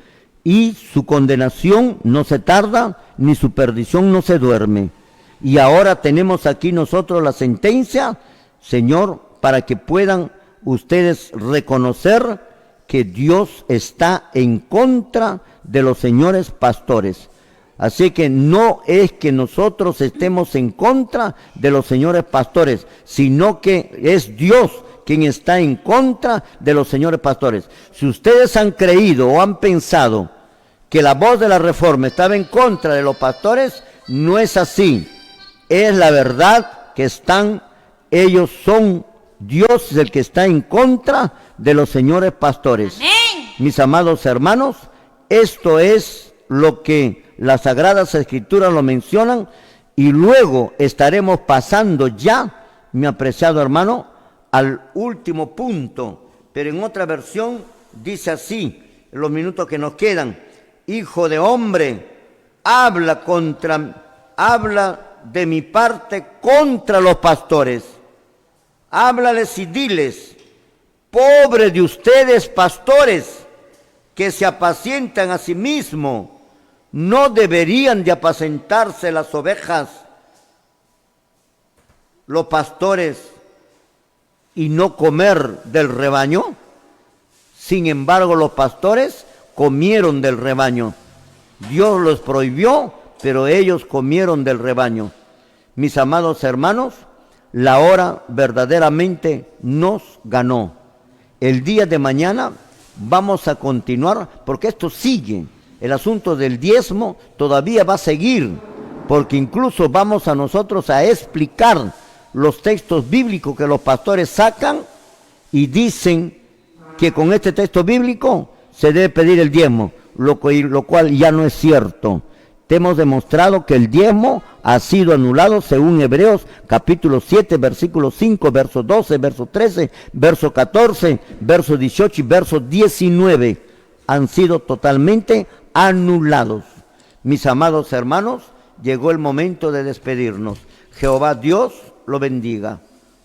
A: y su condenación no se tarda, ni su perdición no se duerme. Y ahora tenemos aquí nosotros la sentencia, Señor, para que puedan ustedes reconocer que Dios está en contra de los señores pastores. Así que no es que nosotros estemos en contra de los señores pastores, sino que es Dios quien está en contra de los señores pastores. Si ustedes han creído o han pensado que la voz de la Reforma estaba en contra de los pastores, no es así. Es la verdad que ellos son, Dios es el que está en contra de los señores pastores.
B: Amén.
A: Mis amados hermanos, esto es lo que las Sagradas Escrituras lo mencionan, y luego estaremos pasando ya, mi apreciado hermano, al último punto, pero en otra versión dice así, en los minutos que nos quedan: Hijo de hombre, habla de mi parte contra los pastores. Háblales y diles: pobre de ustedes pastores, que se apacientan a sí mismos, ¿no deberían de apacentarse las ovejas, los pastores, y no comer del rebaño? Sin embargo, los pastores comieron del rebaño. Dios los prohibió, pero ellos comieron del rebaño. Mis amados hermanos, la hora verdaderamente nos ganó. El día de mañana vamos a continuar, porque esto sigue. El asunto del diezmo todavía va a seguir, porque incluso vamos a nosotros a explicar los textos bíblicos que los pastores sacan y dicen que con este texto bíblico se debe pedir el diezmo, lo cual ya no es cierto. Te hemos demostrado que el diezmo ha sido anulado según Hebreos capítulo 7, versículo 5, verso 12, verso 13, verso 14, verso 18 y verso 19. Han sido totalmente anulados. Mis amados hermanos, llegó el momento de despedirnos. Jehová Dios lo bendiga.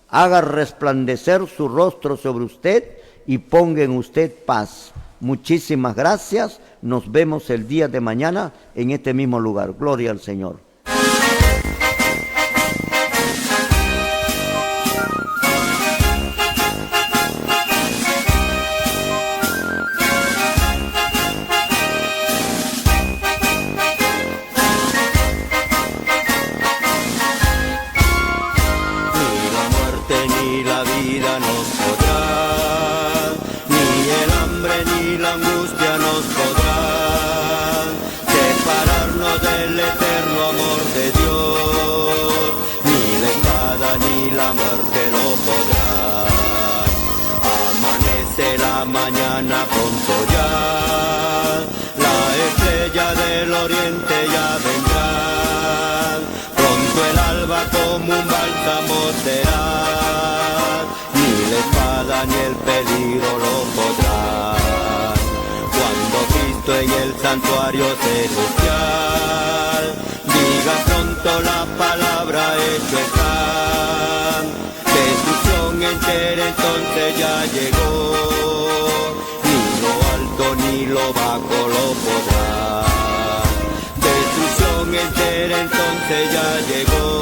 A: Haga resplandecer su rostro sobre usted y ponga en usted paz. Muchísimas gracias. Nos vemos el día de mañana en este mismo lugar. Gloria al Señor.
C: Mañana pronto ya, la estrella del oriente ya vendrá, pronto el alba como un bálsamo será, ni la espada ni el peligro lo podrán, cuando Cristo en el santuario celestial, diga pronto la palabra hecho está, destrucción entera entonces ya llegó, ni lo bajo lo podrá, destrucción entera entonces ya llegó.